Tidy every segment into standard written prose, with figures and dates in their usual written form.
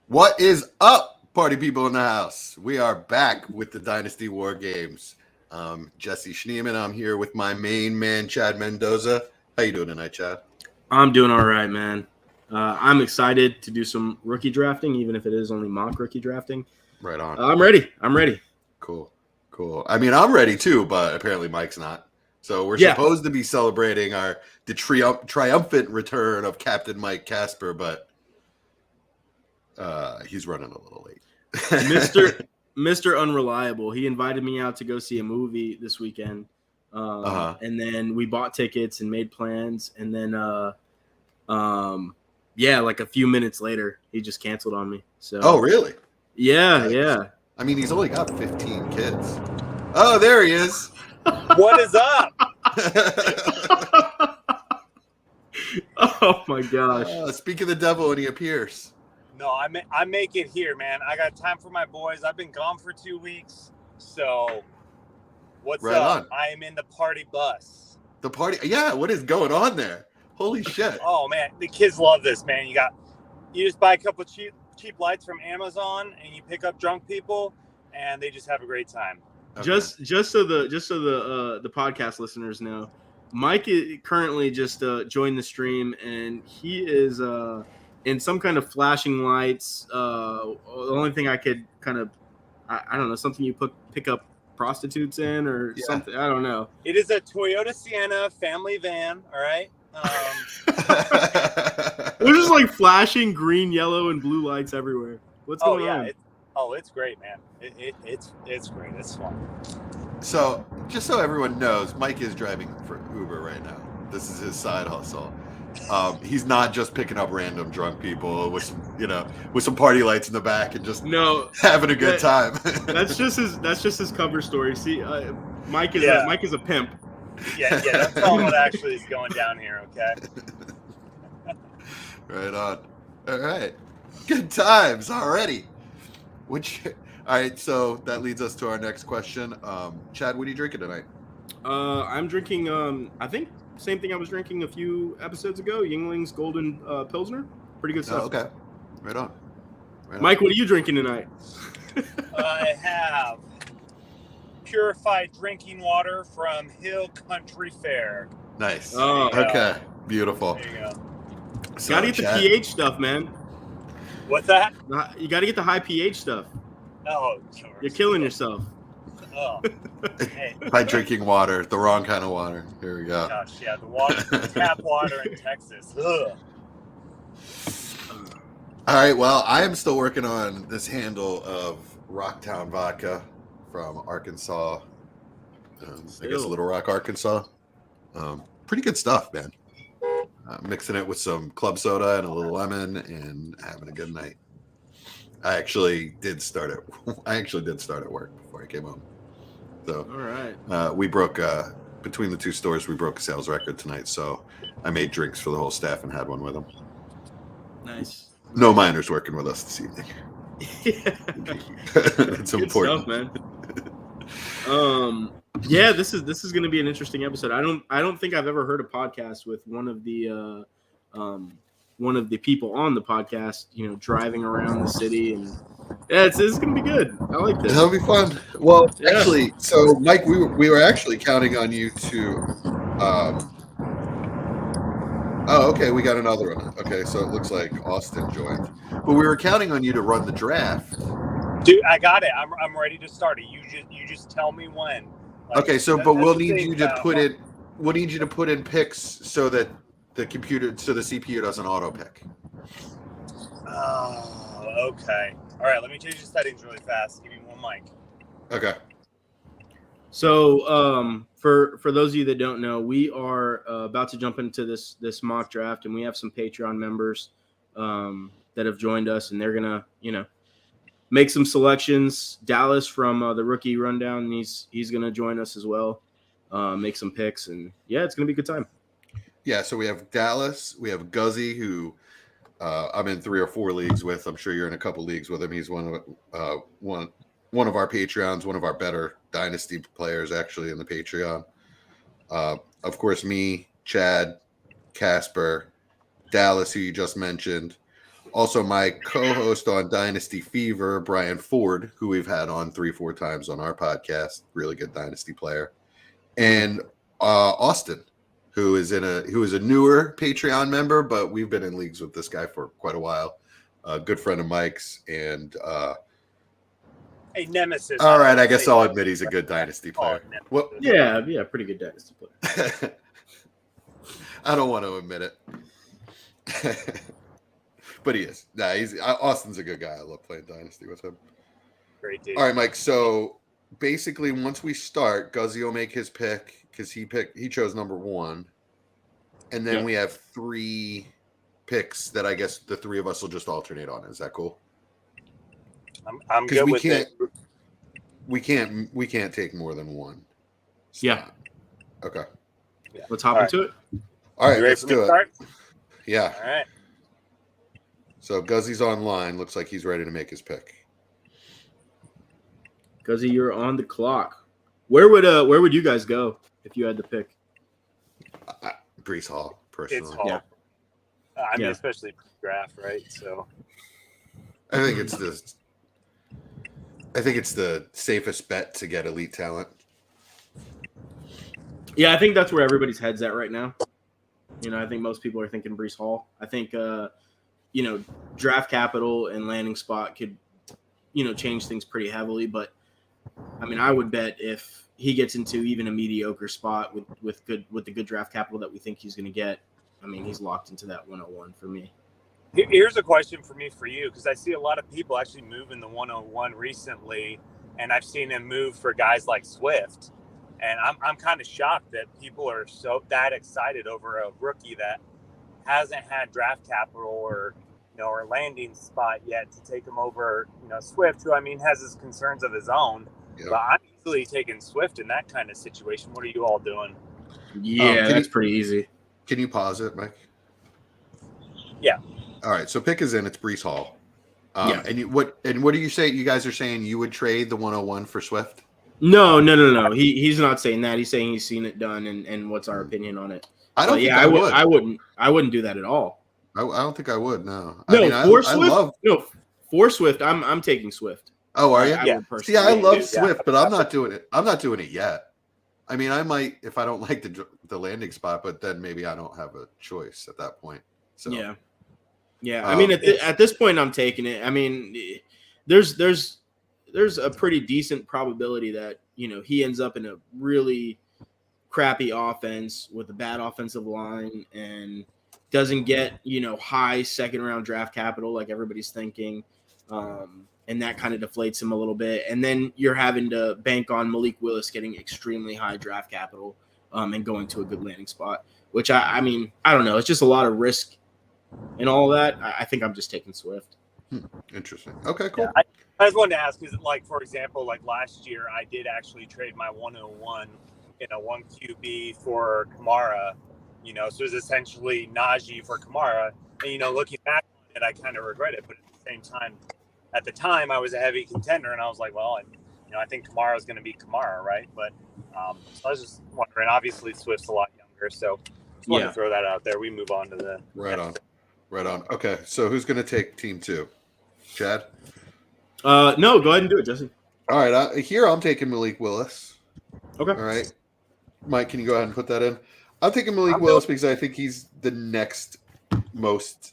What is up, party people in the house? We are back with the Dynasty War Games. Jesse Schneeman. I'm here with my main man, Chad Mendoza. How you doing tonight, Chad? I'm doing all right, man. I'm excited to do some rookie drafting, even if it is only mock rookie drafting. Right on. I'm ready. Cool. I mean, I'm ready too, but apparently Mike's not. So we're supposed to be celebrating the triumphant return of Captain Mike Casper, but he's running a little late. Mr. Unreliable. He invited me out to go see a movie this weekend. And then we bought tickets and made plans. And then, like a few minutes later, he just canceled on me. So. Oh, really? Yeah. I mean, he's only got 15 kids. Oh, there he is. What is up? Oh my gosh! Speak of the devil, and he appears. No, I make it here, man. I got time for my boys. I've been gone for 2 weeks, so what's right up? On. I am in the party bus. The party? Yeah. What is going on there? Holy shit! Oh man, the kids love this, man. You just buy a couple of cheap lights from Amazon, and you pick up drunk people, and they just have a great time. Okay. Just so the podcast listeners know, Mike currently just joined the stream, and he is in some kind of flashing lights. The only thing I could kind of, I don't know, something you pick up prostitutes in or something. I don't know. It is a Toyota Sienna family van. All right. We're just like flashing green, yellow, and blue lights everywhere. What's going on? It's great, man. It's great. It's fun. So, just so everyone knows, Mike is driving for Uber right now. This is his side hustle. He's not just picking up random drunk people with some party lights in the back and just having a good time. That's just his cover story. See, Mike is a pimp. Yeah. That's all what actually is going down here. Okay. Right on. All right. Good times already. All right, so that leads us to our next question. Chad, what are you drinking tonight? I'm drinking, I think, same thing I was drinking a few episodes ago, Yuengling's Golden Pilsner. Pretty good stuff. Okay. Right on. Mike, what are you drinking tonight? I have purified drinking water from Hill Country Fair. Nice. Oh, okay. Beautiful. There you go. So, gotta get the pH stuff, man. What's that? You got to get the high pH stuff. Oh, you're killing yourself. Oh, hey. By drinking water, the wrong kind of water. Here we go. Gosh, yeah, the tap water in Texas. Ugh. All right, well, I am still working on this handle of Rocktown vodka from Arkansas. I guess Little Rock, Arkansas. Pretty good stuff, man. Mixing it with some club soda and a little lemon and having a good night. I actually did start at work before I came home. So, all right. We broke between the two stores. We broke a sales record tonight. So I made drinks for the whole staff and had one with them. Nice. No minors working with us this evening. It's good important, stuff, man. Yeah, this is going to be an interesting episode. I don't think I've ever heard a podcast with one of the people on the podcast, driving around the city, and it's going to be good. I like this. That'll be fun. Well, actually, so Mike, we were actually counting on you to. Oh, okay, we got another one. Okay, so it looks like Austin joined, but we were counting on you to run the draft. Dude, I got it. I'm ready to start it. You just tell me when. Like, okay, so but we'll need you to put it. We'll need you to put in picks so that the CPU doesn't auto pick. Oh, okay. All right, let me change the settings really fast. Give me one mic. Okay. So, for those of you that don't know, we are about to jump into this mock draft, and we have some Patreon members that have joined us, and they're gonna, make some selections. Dallas from the rookie rundown, he's gonna join us as well, make some picks, and it's gonna be a good time. Yeah, so we have Dallas, we have Guzzy, who I'm in 3 or 4 leagues with. I'm sure you're in a couple leagues with him. He's one of our Patreons, one of our better Dynasty players actually in the Patreon. Of course, me, Chad, Casper, Dallas, who you just mentioned. Also, my co-host on Dynasty Fever, Brian Ford, who we've had on 3-4 times on our podcast, really good Dynasty player, and Austin, who is a newer Patreon member, but we've been in leagues with this guy for quite a while. A good friend of Mike's, and A nemesis. all right, I guess I'll admit he's a good Dynasty player. Well, Yeah, pretty good Dynasty player. I don't want to admit it. But he is. Nah, Austin's a good guy. I love playing Dynasty with him. Great dude. All right, Mike. So basically, once we start, Guzzy will make his pick because he chose number 1, and then we have 3 picks that I guess the 3 of us will just alternate on. Is that cool? I'm good with it. We can't take more than 1. Yeah. Okay. Yeah. Let's hop into it. All right, You ready let's for me to do it. start? Yeah. All right. So Guzzy's online. Looks like he's ready to make his pick. Guzzy, you're on the clock. Where would you guys go if you had to pick? Brees Hall, personally. It's Hall. Yeah. I mean, especially draft, right? So I think it's the safest bet to get elite talent. Yeah, I think that's where everybody's head's at right now. I think most people are thinking Brees Hall. I think draft capital and landing spot could, change things pretty heavily. But I mean, I would bet if he gets into even a mediocre spot with the good draft capital that we think he's going to get, I mean, he's locked into that 101 for me. here's a question for me for you, because I see a lot of people actually move in the 101 recently, and I've seen him move for guys like Swift. And I'm kind of shocked that people are that excited over a rookie that hasn't had draft capital or landing spot yet to take him over, Swift, who, I mean, has his concerns of his own. Yep. But I'm easily taking Swift in that kind of situation. What are you all doing? Yeah, that's pretty easy. Can you pause it, Mike? Yeah. All right. So pick is in. It's Brees Hall. Yeah. And what do you say? You guys are saying you would trade the 101 for Swift? No. He's not saying that. He's saying he's seen it done, and what's our opinion on it? I don't. Yeah, I wouldn't do that at all. I don't think I would. No. For Swift, I'm taking Swift. Oh, are you? See, I love Swift, but I'm not doing it. I'm not doing it yet. I mean, I might if I don't like the landing spot, but then maybe I don't have a choice at that point. So yeah. I mean, at this point, I'm taking it. I mean, there's a pretty decent probability that he ends up in a really crappy offense with a bad offensive line and doesn't get high second round draft capital like everybody's thinking. And that kind of deflates him a little bit. And then you're having to bank on Malik Willis getting extremely high draft capital and going to a good landing spot, which I mean, I don't know. It's just a lot of risk and all that. I think I'm just taking Swift. Interesting. Okay, cool. Yeah, I just wanted to ask, is it like, for example, like last year, I did actually trade my 101 in a 1 QB for Kamara, so it was essentially Najee for Kamara. And, looking back on it, I kind of regret it. But at the same time, at the time, I was a heavy contender, and I was like, well, I think Kamara is going to be Kamara, right? But so I was just wondering. Obviously, Swift's a lot younger, so just wanted to throw that out there. We move on to the right on. Okay, so who's going to take team 2? Chad? No, go ahead and do it, Jesse. All right, here I'm taking Malik Willis. Okay. All right, Mike, can you go ahead and put that in? I'm taking Malik Willis because I think he's the next most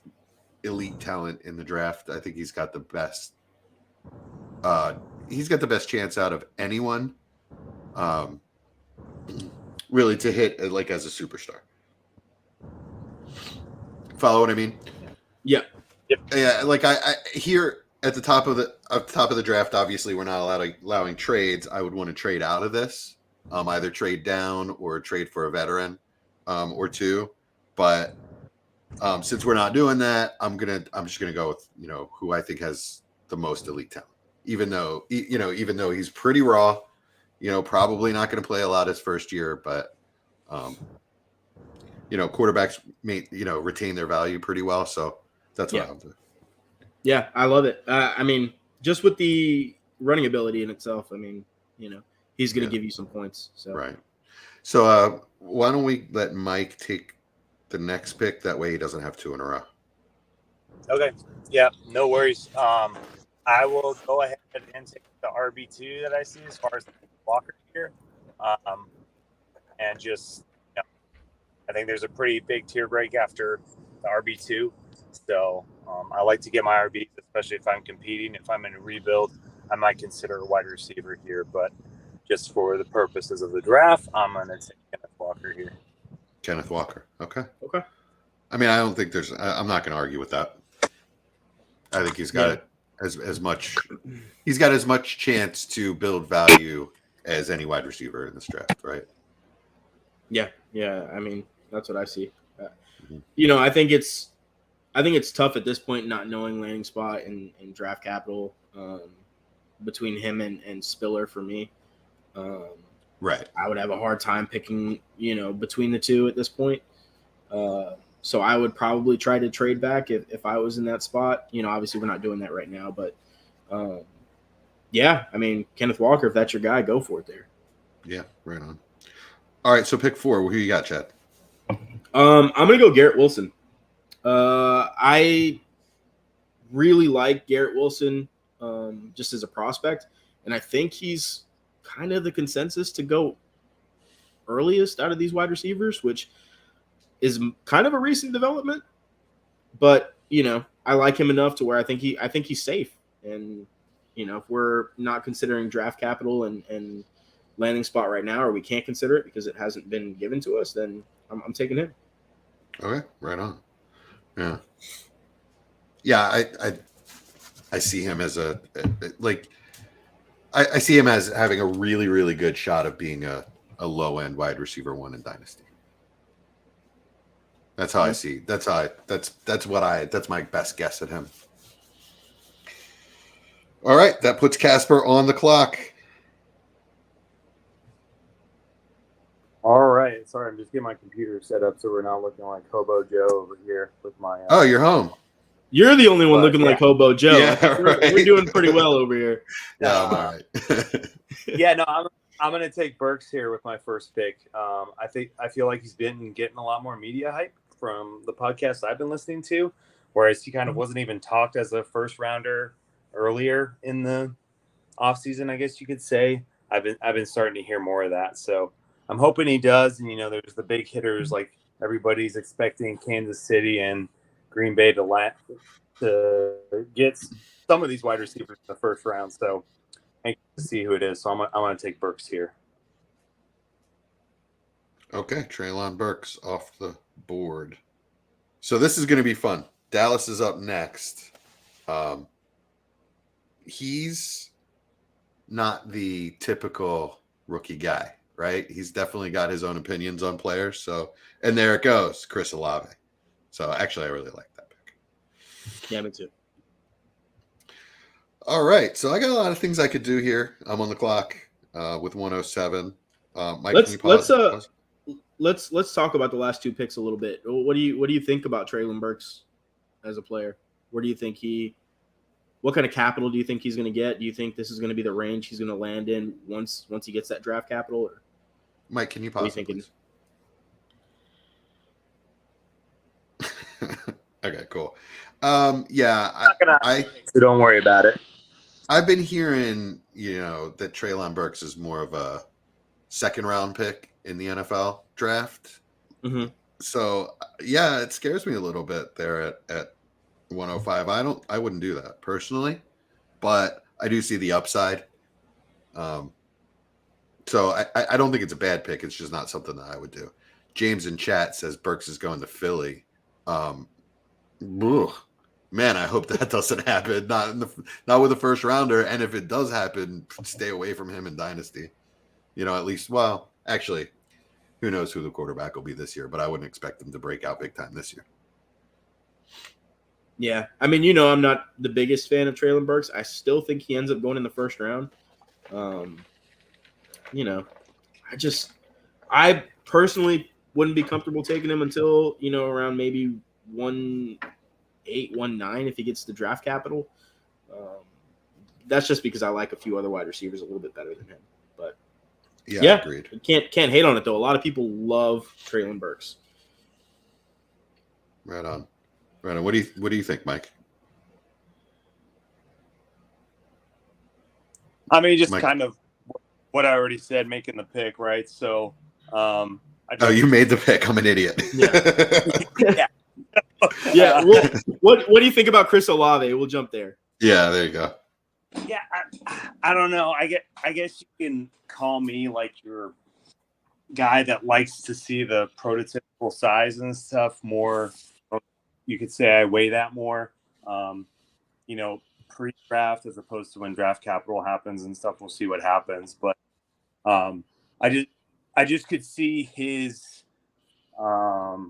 elite talent in the draft. I think he's got the best. He's got the best chance out of anyone, really, to hit like as a superstar. Follow what I mean? Yeah. Yep. Yeah. Like I here at the top of the draft. Obviously, we're not allowing trades. I would want to trade out of this. Either trade down or trade for a veteran, or two. But since we're not doing that, I'm just gonna go with who I think has the most elite talent. Even though he's pretty raw, probably not going to play a lot his first year, but quarterbacks may retain their value pretty well. So that's what I'll do. Yeah, I love it. I mean, just with the running ability in itself, I mean, he's going to give you some points. So right. So why don't we let Mike take the next pick? That way he doesn't have 2 in a row. Okay. Yeah, no worries. I will go ahead and take the RB2 that I see as far as Walker here. And just, I think there's a pretty big tier break after the RB2. So I like to get my RBs, especially if I'm competing. If I'm in a rebuild, I might consider a wide receiver here. But just for the purposes of the draft, I'm going to take Kenneth Walker here. Kenneth Walker. Okay. Okay. I mean, I don't think there's. I'm not going to argue with that. I think he's got as much. He's got as much chance to build value as any wide receiver in this draft, right? Yeah. I mean, that's what I see. Mm-hmm. I think it's tough at this point not knowing landing spot and draft capital between him and Spiller for me. Right. I would have a hard time picking, between the two at this point. So I would probably try to trade back if I was in that spot. Obviously we're not doing that right now, but I mean, Kenneth Walker, if that's your guy, go for it there. Yeah, right on. All right, so pick 4. Who you got, Chad? I'm going to go Garrett Wilson. I really like Garrett Wilson just as a prospect, and I think he's kind of the consensus to go earliest out of these wide receivers, which is kind of a recent development. But I like him enough to where I think he's safe. And if we're not considering draft capital and landing spot right now, or we can't consider it because it hasn't been given to us, then I'm taking him. Okay, right on. Yeah. I see him as I see him as having a really, really good shot of being a low end wide receiver 1 in Dynasty. That's how I see. That's my best guess at him. All right, that puts Casper on the clock. All right. Sorry, I'm just getting my computer set up so we're not looking like Hobo Joe over here with my. Oh, you're home. You're the only one looking like Hobo Joe. Yeah, right. We're doing pretty well over here. Yeah, I'm all right. Yeah, no, I'm going to take Burks here with my first pick. I feel like he's been getting a lot more media hype from the podcasts I've been listening to, whereas he kind of wasn't even talked as a first rounder earlier in the offseason, I guess you could say. I've been starting to hear more of that. So I'm hoping he does. And, there's the big hitters like everybody's expecting Kansas City and Green Bay to get some of these wide receivers in the first round. So anxious to see who it is. So I'm going to take Burks here. Okay, Treylon Burks off the board. So this is going to be fun. Dallas is up next. He's not the typical rookie guy, right? He's definitely got his own opinions on players. So, and there it goes, Chris Olave. So actually, I really like that pick. Yeah, me too. All right, so I got a lot of things I could do here. I'm on the clock with 107. Mike, can you pause? Let's talk about the last two picks a little bit. What do you think about Treylon Burks as a player? Where do you think what kind of capital do you think he's going to get? Do you think this is going to be the range he's going to land in once he gets that draft capital? Or Mike, can you pause? Please? Okay, cool. Yeah, so don't worry about it. I've been hearing, that Treylon Burks is more of a second round pick in the NFL draft. Mm-hmm. So yeah, it scares me a little bit there at 105. I wouldn't do that personally, but I do see the upside. So I don't think it's a bad pick. It's just not something that I would do. James in chat says Burks is going to Philly. Man, I hope that doesn't happen. Not with a first rounder. And if it does happen, stay away from him in Dynasty. At least, well, actually, who knows who the quarterback will be this year, but I wouldn't expect them to break out big time this year. Yeah. I mean, I'm not the biggest fan of Treylon Burks. I still think he ends up going in the first round. I personally wouldn't be comfortable taking him until, around maybe 1.8, 1.9 if he gets the draft capital. That's just because I like a few other wide receivers a little bit better than him. But yeah, agreed. Can't hate on it though. A lot of people love Treylon Burks. Right on. Right on. What do you think, Mike? I mean, just Mike? kind of what I already said, making the pick, right? So, I Oh, you made the pick. I'm an idiot. Yeah. yeah. Yeah. Well, what do you think about Chris Olave? We'll jump there. Yeah, there you go. Yeah, I don't know. I guess you can call me like your guy that likes to see the prototypical size and stuff more. You could say I weigh that more, you know, pre-draft as opposed to when draft capital happens and stuff. We'll see what happens, but I just could see his, not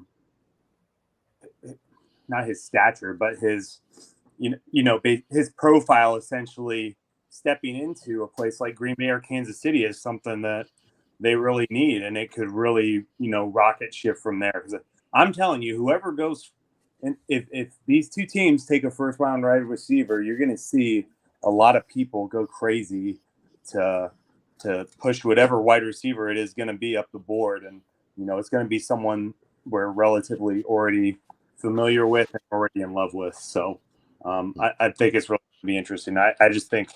his stature, but his, his profile essentially stepping into a place like Green Bay or Kansas City is something that they really need, and it could really, rocket ship from there. Because I'm telling you, whoever goes, and if these two teams take a first round wide receiver, you're going to see a lot of people go crazy to push whatever wide receiver it is going to be up the board, and it's going to be someone we're relatively already familiar with and already in love with. So I think it's really going to be interesting. I just think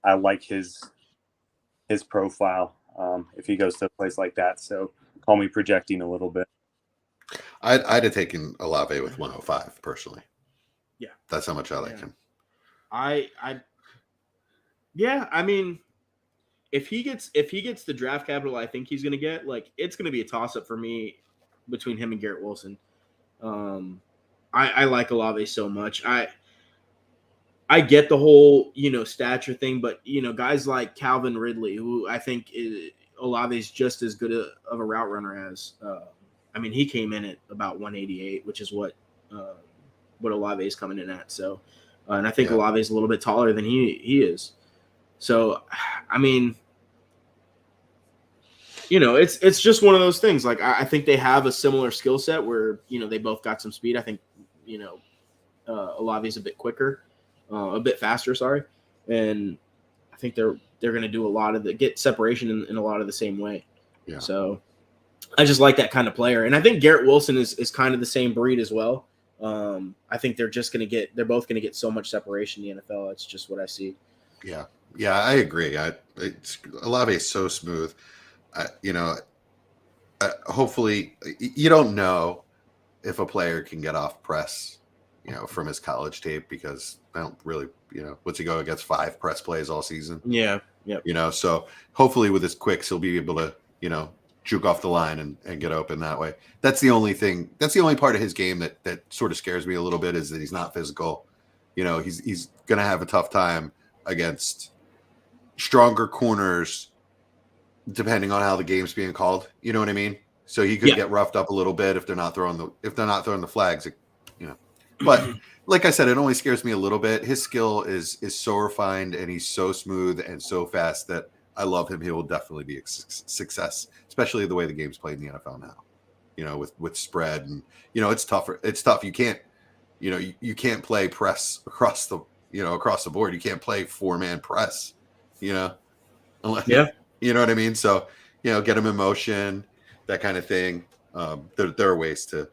I like his profile if he goes to a place like that. So call me projecting a little bit. I'd have taken Olave with 105 personally. Yeah, that's how much I like him. I mean, if he gets the draft capital I think he's going to get, like, it's going to be a toss up for me between him and Garrett Wilson. I like Olave so much. I get the whole, stature thing, but, guys like Calvin Ridley, who I think Olave is just as good of a route runner as, I mean, he came in at about 188, which is what Olave is coming in at. So, and I think Olave is a little bit taller than he is. So, I mean, it's just one of those things. Like, I think they have a similar skill set where, they both got some speed. I think, Olave's a bit quicker. A bit faster, sorry, and I think they're going to do a lot of get separation in a lot of the same way. Yeah. So I just like that kind of player, and I think Garrett Wilson is kind of the same breed as well. I think they're both going to get so much separation in the NFL. It's just what I see. Yeah, I agree. Olave is so smooth. Hopefully, you don't know if a player can get off press, from his college tape, because I don't really, what's he go against 5 press plays all season? Yeah. Yeah. So hopefully with his quicks, he'll be able to, juke off the line and get open that way. That's the only thing. That's the only part of his game that sort of scares me a little bit, is that he's not physical. He's going to have a tough time against stronger corners, depending on how the game's being called. You know what I mean? So he could get roughed up a little bit if they're not throwing the flags. But like I said, it only scares me a little bit. His skill is so refined, and he's so smooth and so fast that I love him. He will definitely be a success, especially the way the game's played in the NFL now. With spread, and it's tougher. It's tough. You can't, you can't play press across the board. You can't play 4-man press. Unless, you know what I mean. So get him in motion, that kind of thing. There are ways to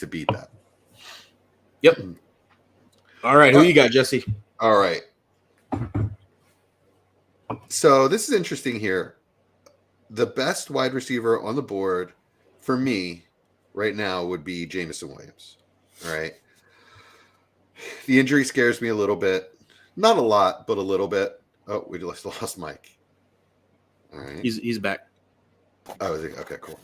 beat that. Yep. All right. Who you got, Jesse? All right. So this is interesting here. The best wide receiver on the board for me right now would be Jameson Williams. All right. The injury scares me a little bit. Not a lot, but a little bit. Oh, we just lost Mike. All right. He's back. Oh, okay, cool.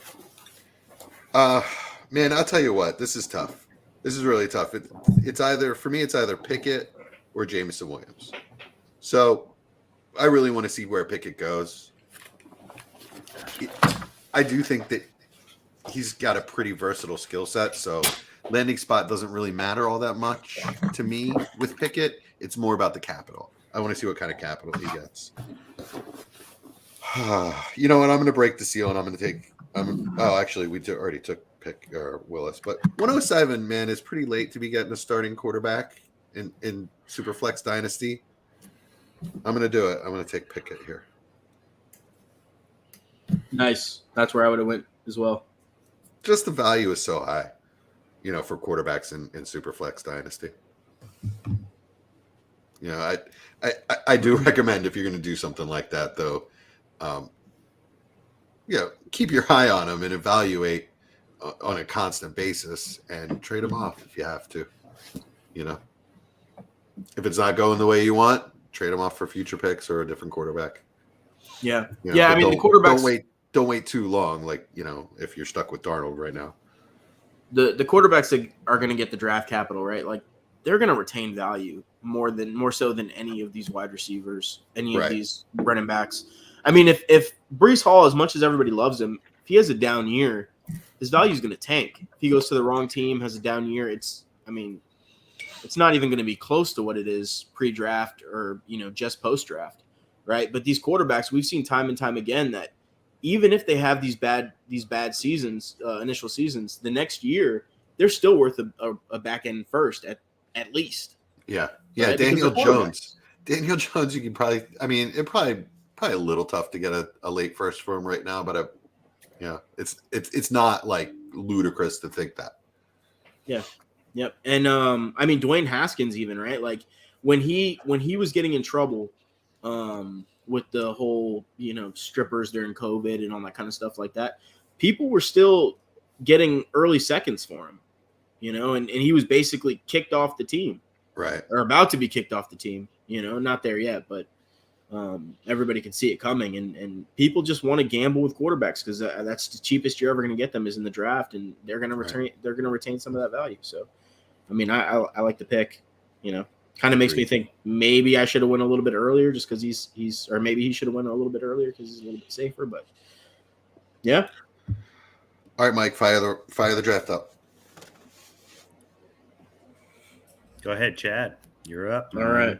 Man, I'll tell you what. This is tough. This is really tough. It's either Pickett or Jameson Williams. So I really want to see where Pickett goes. I do think that he's got a pretty versatile skill set. So landing spot doesn't really matter all that much to me with Pickett. It's more about the capital. I want to see what kind of capital he gets. You know what? I'm going to break the seal, and I'm going to take. Actually, we already took Willis, but 107, man, is pretty late to be getting a starting quarterback in Superflex Dynasty. I'm going to do it. I'm going to take Pickett here. Nice. That's where I would have went as well. Just the value is so high. for quarterbacks in Superflex Dynasty. I do recommend if you're going to do something like that, though, keep your eye on them and evaluate on a constant basis and trade them off if you have to. If it's not going the way you want, trade them off for future picks or a different quarterback. Yeah. I mean, the quarterbacks don't wait too long. Like, if you're stuck with Darnold right now, the quarterbacks that are going to get the draft capital, right? Like, they're going to retain value more so than any of these wide receivers, any of these running backs. I mean, if Breece Hall, as much as everybody loves him, if he has a down year, his value is going to tank. If he goes to the wrong team, has a down year, it's not even going to be close to what it is pre-draft or, just post-draft, right? But these quarterbacks, we've seen time and time again that even if they have these bad seasons, initial seasons, the next year, they're still worth a back-end first at least. Yeah. Right? Daniel Jones, you can probably – it probably a little tough to get a late first for him right now, but it's not like ludicrous to think that. Yeah. Yep. And Dwayne Haskins even, right? Like when he was getting in trouble with the whole, strippers during COVID and all that kind of stuff like that, people were still getting early seconds for him, and he was basically kicked off the team. Right. Or about to be kicked off the team, not there yet, but everybody can see it coming, and people just want to gamble with quarterbacks because that's the cheapest you're ever going to get them is in the draft, and they're going to return. Right. They're going to retain some of that value. So, I like the pick. Kind of makes me think maybe I should have went a little bit earlier just because he's or maybe he should have went a little bit earlier because he's a little bit safer. But yeah. All right, Mike, fire the draft up. Go ahead, Chad. You're up. All right.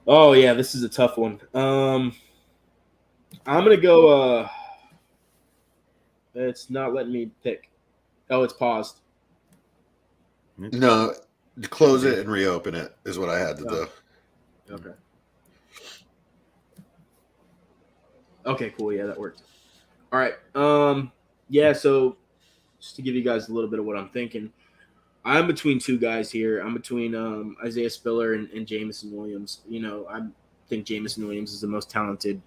Oh yeah, this is a tough one. I'm gonna go. It's not letting me pick. Oh, it's paused. No, close it and reopen it is what I had to do. Okay. Okay, cool. Yeah, that worked. All right. Yeah. So, just to give you guys a little bit of what I'm thinking. I'm between two guys here. I'm between Isaiah Spiller and Jameson Williams. I think Jameson Williams is the most talented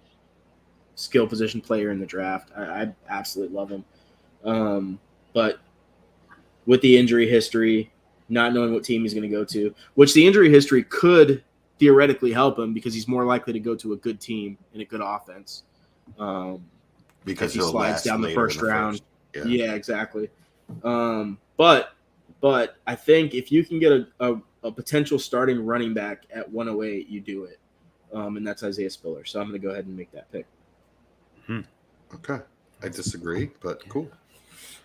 skill position player in the draft. I absolutely love him. But with the injury history, not knowing what team he's going to go to, which the injury history could theoretically help him because he's more likely to go to a good team and a good offense. Because he slides down the first round. Yeah, exactly. But I think if you can get a potential starting running back at 108, you do it. And that's Isaiah Spiller. So I'm going to go ahead and make that pick. Okay. I disagree, but cool.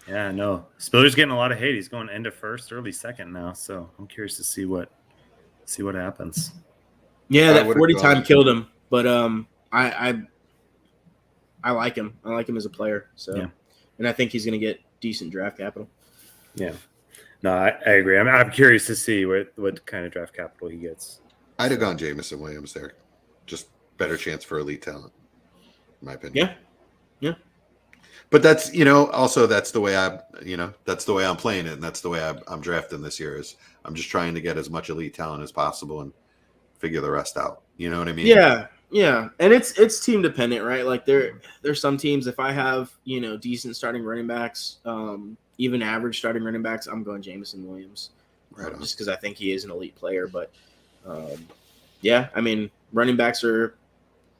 Yeah, no. Spiller's getting a lot of hate. He's going end of first, early second now. So I'm curious to see what happens. Yeah, that 40 time killed him. But I like him. I like him as a player. So, yeah. And I think he's going to get decent draft capital. Yeah. No, I agree. I'm curious to see what kind of draft capital he gets. I'd have gone Jameson Williams there. Just better chance for elite talent, in my opinion. Yeah. But that's, also that's the way that's the way I'm playing it. And that's the way I'm drafting this year is I'm just trying to get as much elite talent as possible and figure the rest out. You know what I mean? Yeah. Yeah. And it's team dependent, right? Like there's some teams, if I have, decent starting running backs, even average starting running backs, I'm going Jameson Williams, just because I think he is an elite player. But running backs are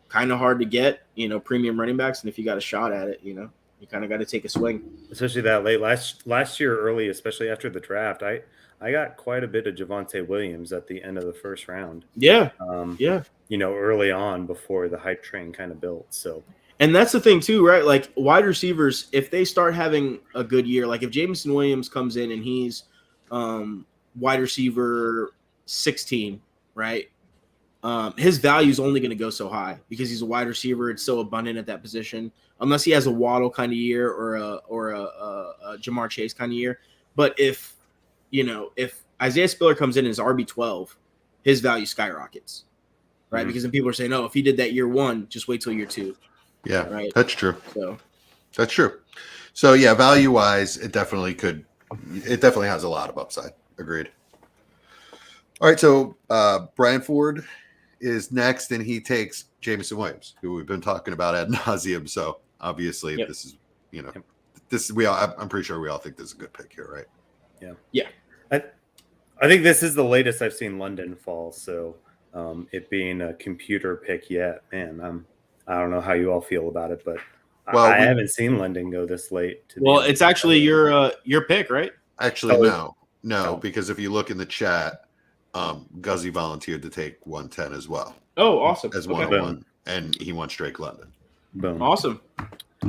kind of hard to get, premium running backs, and if you got a shot at it, you kind of got to take a swing. Especially that late last year, early, especially after the draft, I got quite a bit of Javonte Williams at the end of the first round. Yeah, early on before the hype train kind of built. So. And that's the thing too, right? Like wide receivers, if they start having a good year, like if Jameson Williams comes in and he's wide receiver 16, right? His value is only going to go so high because he's a wide receiver. It's so abundant at that position, unless he has a Waddle kind of year or a Jamar Chase kind of year. But if Isaiah Spiller comes in as RB12, his value skyrockets, right? Mm-hmm. Because then people are saying, "Oh, if he did that year one, just wait till year two." Yeah, right. That's true. So that's true. So yeah, value wise, it definitely could it definitely has a lot of upside. Agreed. All right, so Brian Ford is next, and he takes Jameson Williams, who we've been talking about ad nauseum. So obviously, Yep. this is this we all. I'm pretty sure we all think this is a good pick here, right? Yeah. I think this is the latest I've seen London fall. So it being a computer pick yet, man, I don't know how you all feel about it, but I haven't seen London go this late. Well, it's actually your pick, right? Actually, Oh, no, because if you look in the chat, Guzzy volunteered to take 110 as well. Oh, awesome. As Okay. 101, and he wants Drake London. Boom. Awesome.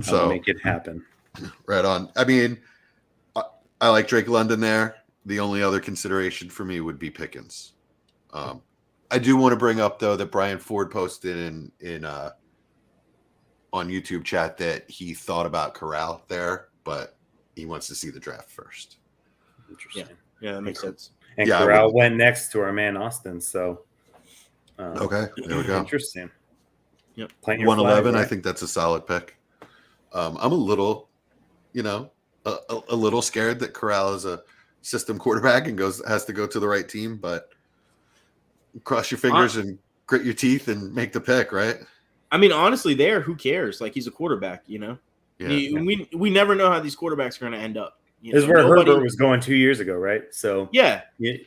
So make it happen. Right on. I mean, I like Drake London there. The only other consideration for me would be Pickens. I do want to bring up though that Brian Ford posted in on YouTube chat that he thought about Corral there, but he wants to see the draft first. Interesting. Yeah, that makes sense. And Yeah, Corral went next to our man Austin. So okay, there we go. Interesting. Yep. 111. I think that's a solid pick. I'm a little, a little scared that Corral is a system quarterback and has to go to the right team, but cross your fingers and grit your teeth and make the pick, right? I mean, honestly, who cares? Like, he's a quarterback, Yeah. We never know how these quarterbacks are going to end up. This is where Herbert was going 2 years ago, right? So yeah.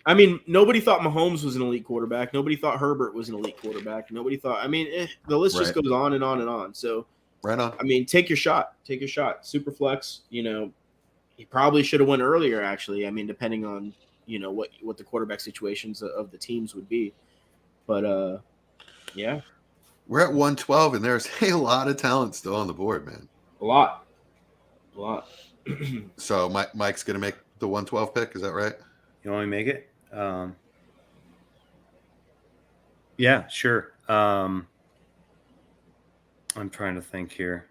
I mean, nobody thought Mahomes was an elite quarterback. Nobody thought Herbert was an elite quarterback. Nobody thought. I mean, the list just goes on and on and on. So, right on. I mean, take your shot. Take your shot. Super flex. He probably should have went earlier. Actually, I mean, depending on what the quarterback situations of the teams would be. But yeah, we're at 112, and there's a lot of talent still on the board, man. A lot. So Mike's gonna make the 112 pick. Is that right? You want me to make it? Yeah, sure. I'm trying to think here.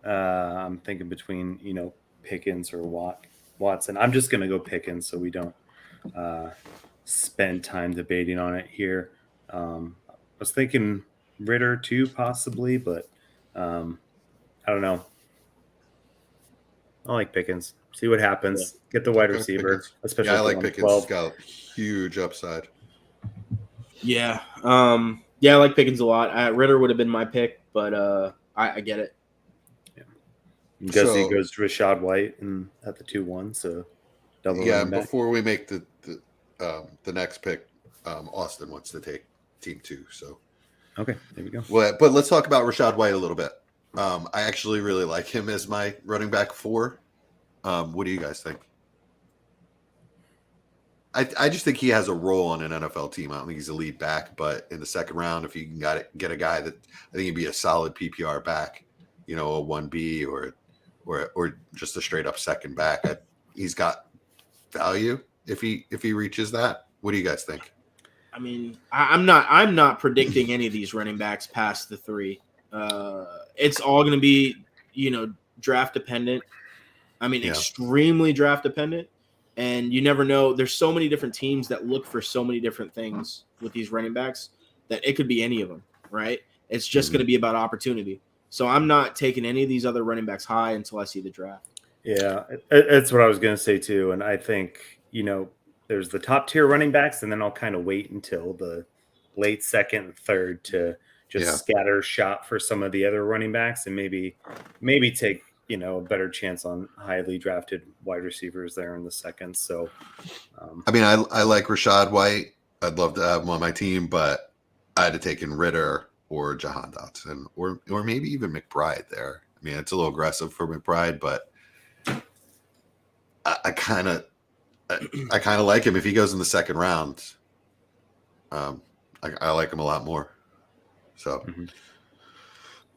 I'm thinking between Pickens or Watson. I'm just gonna go Pickens so we don't spend time debating on it here. I was thinking Ritter too, possibly, but I don't know. I like Pickens. See what happens. Yeah. Get the wide receiver, Pickens. especially. Yeah, I like Pickens. He's got huge upside. Yeah. I like Pickens a lot. Ritter would have been my pick, but I get it. Yeah. Guzzy goes to Rashad White and at the 2-1, so double. Yeah, before we make the next pick, Austin wants to take team 2. So okay, there we go. Well, but let's talk about Rashad White a little bit. I actually really like him as my running back 4. What do you guys think? I just think he has a role on an NFL team. I don't think he's a lead back, but in the second round, if you can get a guy that I think he'd be a solid PPR back, a 1B or just a straight up second back, he's got value if he reaches that. What do you guys think? I mean, I'm not predicting any of these running backs past the 3. It's all going to be, draft dependent. I mean, extremely draft dependent. And you never know. There's so many different teams that look for so many different things with these running backs that it could be any of them, right? It's just going to be about opportunity. So I'm not taking any of these other running backs high until I see the draft. Yeah, that's what I was going to say too. And I think, there's the top tier running backs, and then I'll kind of wait until the late second and third to just scatter shot for some of the other running backs and maybe take, a better chance on highly drafted wide receivers there in the second. So, I mean, I like Rashad White. I'd love to have him on my team, but I had to take in Ritter or Jahan Dotson or maybe even McBride there. I mean, it's a little aggressive for McBride, but I kind of like him if he goes in the second round. I like him a lot more. So,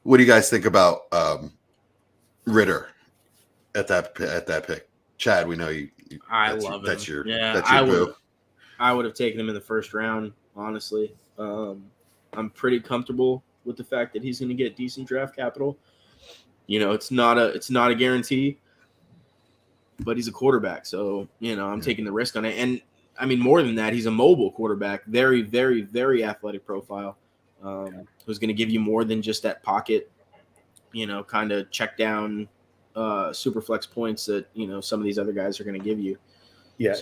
what do you guys think about Ritter at that pick? Chad, we know you. I love him. That's your boo. I would have taken him in the first round. Honestly, I'm pretty comfortable with the fact that he's going to get decent draft capital. It's not a guarantee, but he's a quarterback, so I'm taking the risk on it. And I mean, more than that, he's a mobile quarterback, very, very, very athletic profile, who's going to give you more than just that pocket, kind of check down super flex points that some of these other guys are going to give you. Yeah,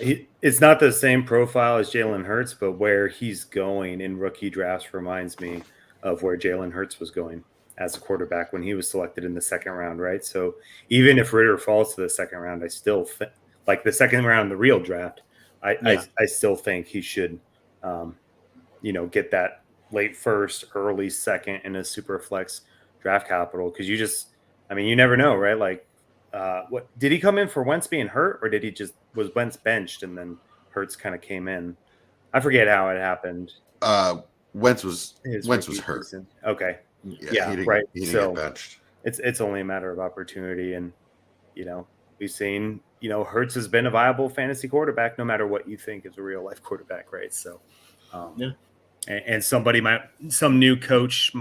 it's not the same profile as Jalen Hurts, but where he's going in rookie drafts reminds me of where Jalen Hurts was going as a quarterback when he was selected in the second round, right? So even if Ritter falls to the second round, I still think, like the second round, the real draft, I still think he should, get that late first, early second in a super flex draft capital, because you never know, right? Like, what did he come in for Wentz being hurt, or was Wentz benched and then Hurts kind of came in? I forget how it happened. Wentz was hurt. Season. Okay. Yeah, he didn't, right. He didn't so get benched. It's only a matter of opportunity, and we've seen Hurts has been a viable fantasy quarterback no matter what you think is a real life quarterback, right? So and some new coach,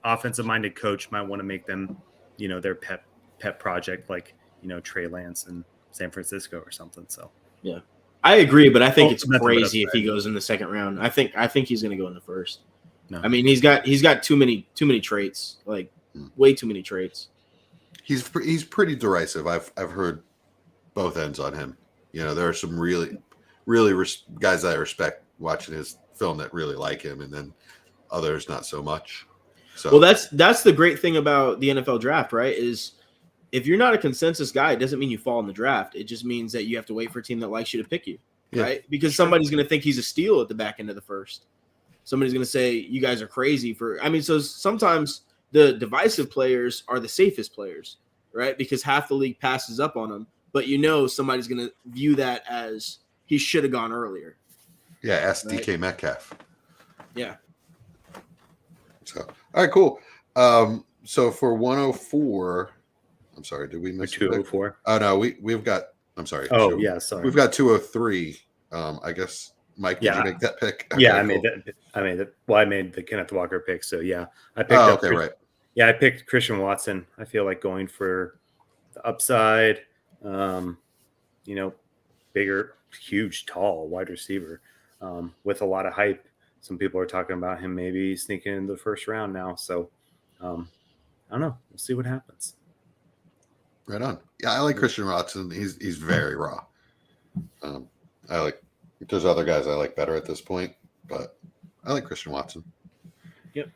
offensive minded coach might want to make them their pet project, like Trey Lance in San Francisco or something. So yeah, I agree, but I think it's crazy if he goes in the second round. I think he's going to go in the first. No. I mean, he's got too many traits, like way too many traits. He's pretty derisive. I've heard both ends on him. There are some really guys that I respect watching his film that really like him, and then others not so much. So well, that's the great thing about the NFL draft, right? Is if you're not a consensus guy, it doesn't mean you fall in the draft. It just means that you have to wait for a team that likes you to pick you, right? Because somebody's going to think he's a steal at the back end of the first. Somebody's going to say you guys are crazy so sometimes the divisive players are the safest players, right? Because half the league passes up on them, but somebody's going to view that as he should have gone earlier. Yeah, ask right? DK Metcalf. Yeah. So, all right, cool. So for 104, I'm sorry, did we miss 204? Oh no, we've got. I'm sorry. Oh yeah, sorry. We've got 203. I guess Mike, did you make that pick? Okay, I made that. Well, I made the Kenneth Walker pick. So yeah, I picked up. Okay, right. Yeah, I picked Christian Watson. I feel like going for the upside. Bigger, huge, tall wide receiver with a lot of hype. Some people are talking about him maybe sneaking into the first round now. So I don't know. We'll see what happens. Right on. Yeah, I like Christian Watson. He's very raw. There's other guys I like better at this point, but I like Christian Watson. Yep.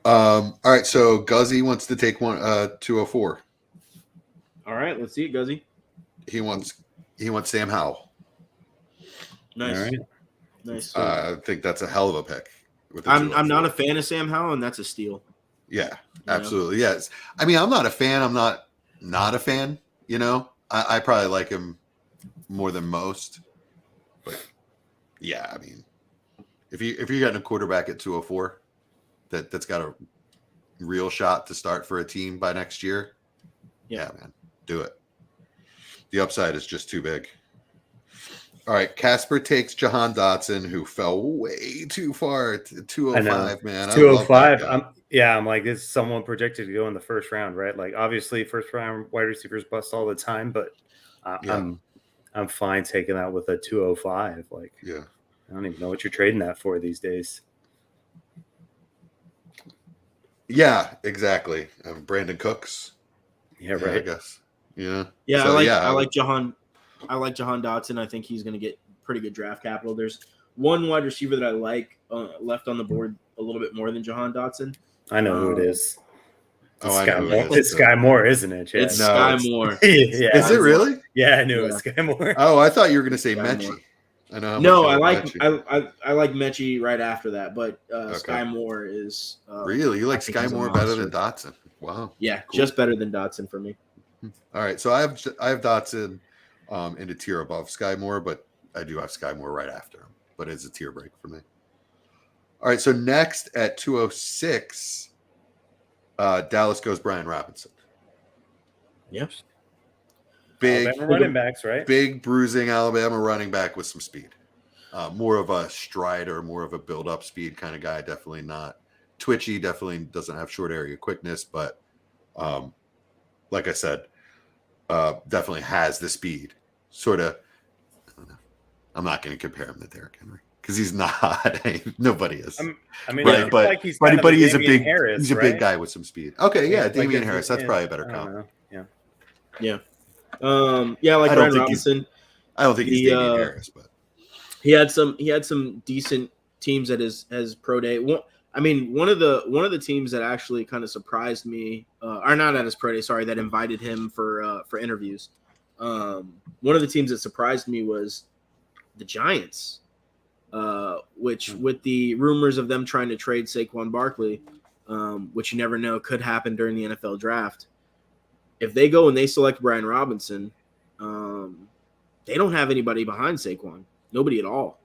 All right, so Guzzy wants to take 204. All right, let's see it, Guzzy. He wants Sam Howell. Nice. All right. Nice. I think that's a hell of a pick. I'm not a fan of Sam Howell, and that's a steal. Yeah, absolutely. Yes. I mean, I'm not a fan. I'm not a fan. I probably like him more than most. But yeah, I mean, if you're getting a quarterback at 204 that's got a real shot to start for a team by next year, yeah man, do it. The upside is just too big. All right, Casper takes Jahan Dotson, who fell way too far to 205, man. 205. I'm like, is someone projected to go in the first round, right? Like, obviously, first round wide receivers bust all the time, but I'm fine taking that with a 205. Like, yeah, I don't even know what you're trading that for these days. Yeah, exactly. Brandon Cooks. Yeah, right. I guess. Yeah. Yeah, so, I like Jahan. I like Jahan Dotson. I think he's going to get pretty good draft capital. There's one wide receiver that I like left on the board a little bit more than Jahan Dotson. I know who it is. It's Sky Moore, isn't it? Yeah. It's Sky Moore. Yeah, is it really? Yeah, I knew it was Sky Moore. Oh, I thought you were going to say Mechie. I know. No, I like Mechie right after that, but Sky Moore is really. You like Sky Moore better than Dotson? Wow. Yeah, cool. Just better than Dotson for me. All right, so I have Dotson in a tier above Sky Moore, but I do have Sky Moore right after him. But it's a tier break for me. All right, so next at 206, Dallas goes Brian Robinson. Yep. Big Alabama running backs, right? Big bruising Alabama running back with some speed. More of a strider, more of a build-up speed kind of guy. Definitely not twitchy. Definitely doesn't have short area quickness, but like I said, definitely has the speed. Sort of. I'm not going to compare him to Derrick Henry because he's not. Nobody is. Right, but he's a big. Harris, he's a big guy with some speed. Okay, yeah, Damian Harris. That's probably a better comp. Yeah. Yeah. Yeah, like I don't Ryan think Robinson. I don't think he's The, Damian Harris, but he had some decent teams at his pro day. One of the teams that actually kind of surprised me, or not at his pro day, sorry, that invited him for interviews. One of the teams that surprised me was the Giants, which with the rumors of them trying to trade Saquon Barkley, which you never know could happen during the NFL draft. If they go and they select Brian Robinson, they don't have anybody behind Saquon, nobody at all,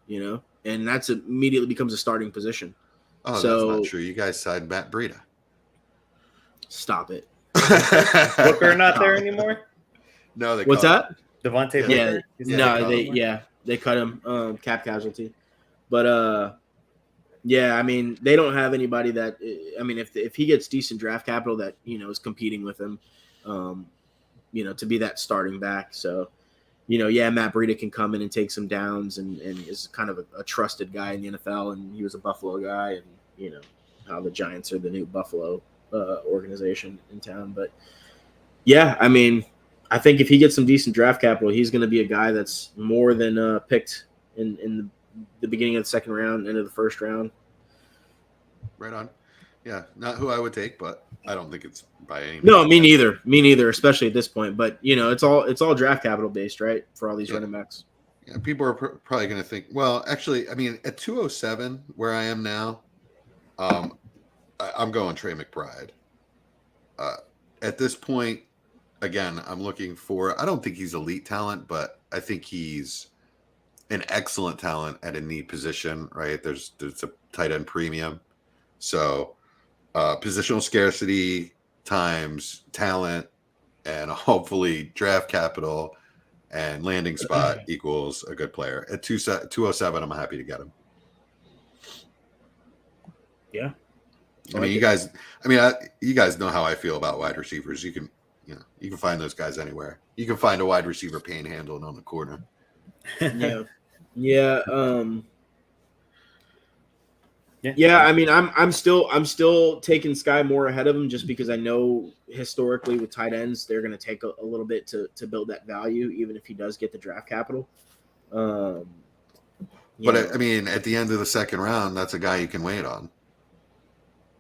and that's immediately becomes a starting position. oh, So, that's not true. You guys signed Matt Breida. Stop it. Booker not there anymore? No, they What's cut him. that? Devontae Yeah, Booker? He's Yeah, not no, there? they cut him, cap casualty, but yeah, I mean they don't have anybody that, I mean if he gets decent draft capital that is competing with him, to be that starting back. So, yeah, Matt Breida can come in and take some downs and is kind of a trusted guy in the NFL, and he was a Buffalo guy, and how the Giants are the new Buffalo organization in town. But yeah, I mean, I think if he gets some decent draft capital, he's going to be a guy that's more than picked in the beginning of the second round, end of the first round. Right on. Yeah, not who I would take, but I don't think it's by any means. No, me neither, especially at this point. But it's all draft capital based, right, for all these running backs. Yeah, people are probably going to think. Well, actually, I mean, at 207, where I am now, I'm going Trey McBride. At this point, again, I'm looking for. I don't think he's elite talent, but I think he's an excellent talent at a need position. Right? There's a tight end premium, so. Positional scarcity times talent and hopefully draft capital and landing spot equals a good player. At 207, I'm happy to get him. Yeah. I mean, you guys know how I feel about wide receivers. You can find those guys anywhere. You can find a wide receiver panhandling on the corner. Yeah. Yeah. Yeah, I mean, I'm still taking Sky Moore ahead of him just because I know historically with tight ends they're going to take a little bit to build that value, even if he does get the draft capital. But I mean, at the end of the second round, that's a guy you can wait on.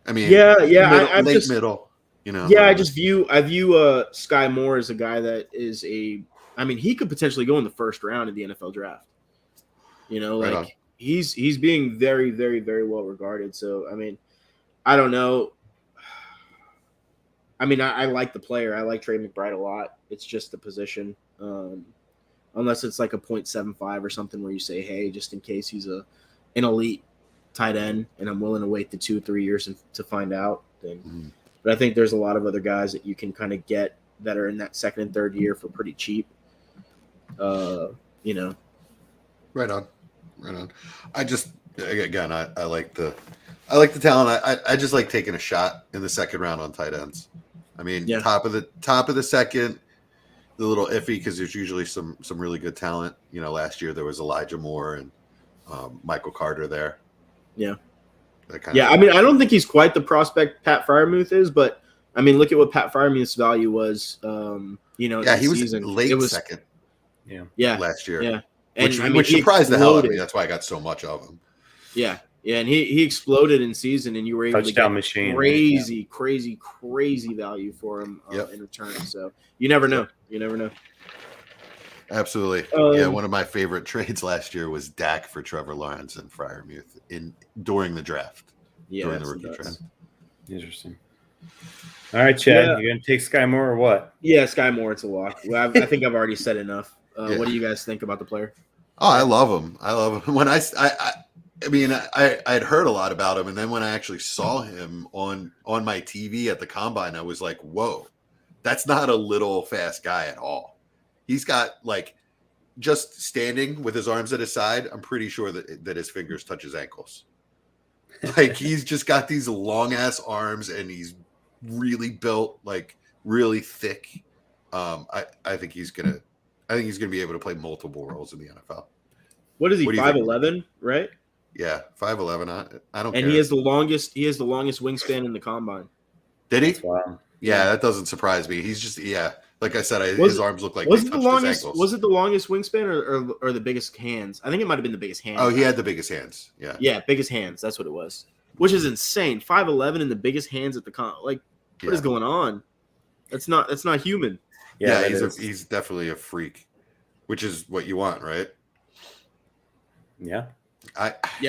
I mean, late middle. Yeah, I view Sky Moore as a guy that is he could potentially go in the first round of the NFL draft. Right He's being very, very, very well regarded. So, I mean, I don't know. I mean, I like the player. I like Trey McBride a lot. It's just the position. Unless it's like a 0.75 or something where you say, hey, just in case he's an elite tight end and I'm willing to wait the 2-3 years to find out. Then. But I think there's a lot of other guys that you can kind of get that are in that second and third year for pretty cheap. Right on. I just I like the talent. I just like taking a shot in the second round on tight ends. I mean, top of the second, a little iffy because there's usually some really good talent. Last year there was Elijah Moore and Michael Carter there. Yeah. I mean, I don't think he's quite the prospect Pat Freiermuth is, but I mean, look at what Pat Freiermuth's value was. He was late second. Yeah. Last year. Yeah. Which surprised the hell out of me. That's why I got so much of him. Yeah, and he exploded in season, and you were able Touchdown to get machine, crazy value for him in return. So you never know. Absolutely. One of my favorite trades last year was Dak for Trevor Lawrence and Freiermuth during the draft. Yeah, during the rookie draft. Interesting. All right, Chad, you gonna take Sky Moore or what? Yeah, Sky Moore, it's a lock. Well, I think I've already said enough. What do you guys think about the player? Oh, I love him. When I mean, I'd heard a lot about him, and then when I actually saw him on my TV at the combine, I was like, "Whoa, that's not a little fast guy at all." He's got just standing with his arms at his side. I'm pretty sure that his fingers touch his ankles. He's just got these long ass arms, and he's really built, really thick. I think he's gonna be able to play multiple roles in the NFL. What is he? 5'11", right? Yeah, 5'11". I don't. And care. he has the longest wingspan in the combine. Did he? Wow. Yeah, that doesn't surprise me. He's just like I said, Was his it- arms look like Was they it the touched longest? his ankles. Was it the longest wingspan or the biggest hands? I think it might have been the biggest hands. Oh, he had the biggest hands. Yeah. Yeah, biggest hands. That's what it was. Which is insane. 5'11" and the biggest hands at the Like, what is going on? That's not human. Yeah, that he's definitely a freak, which is what you want, right? Yeah.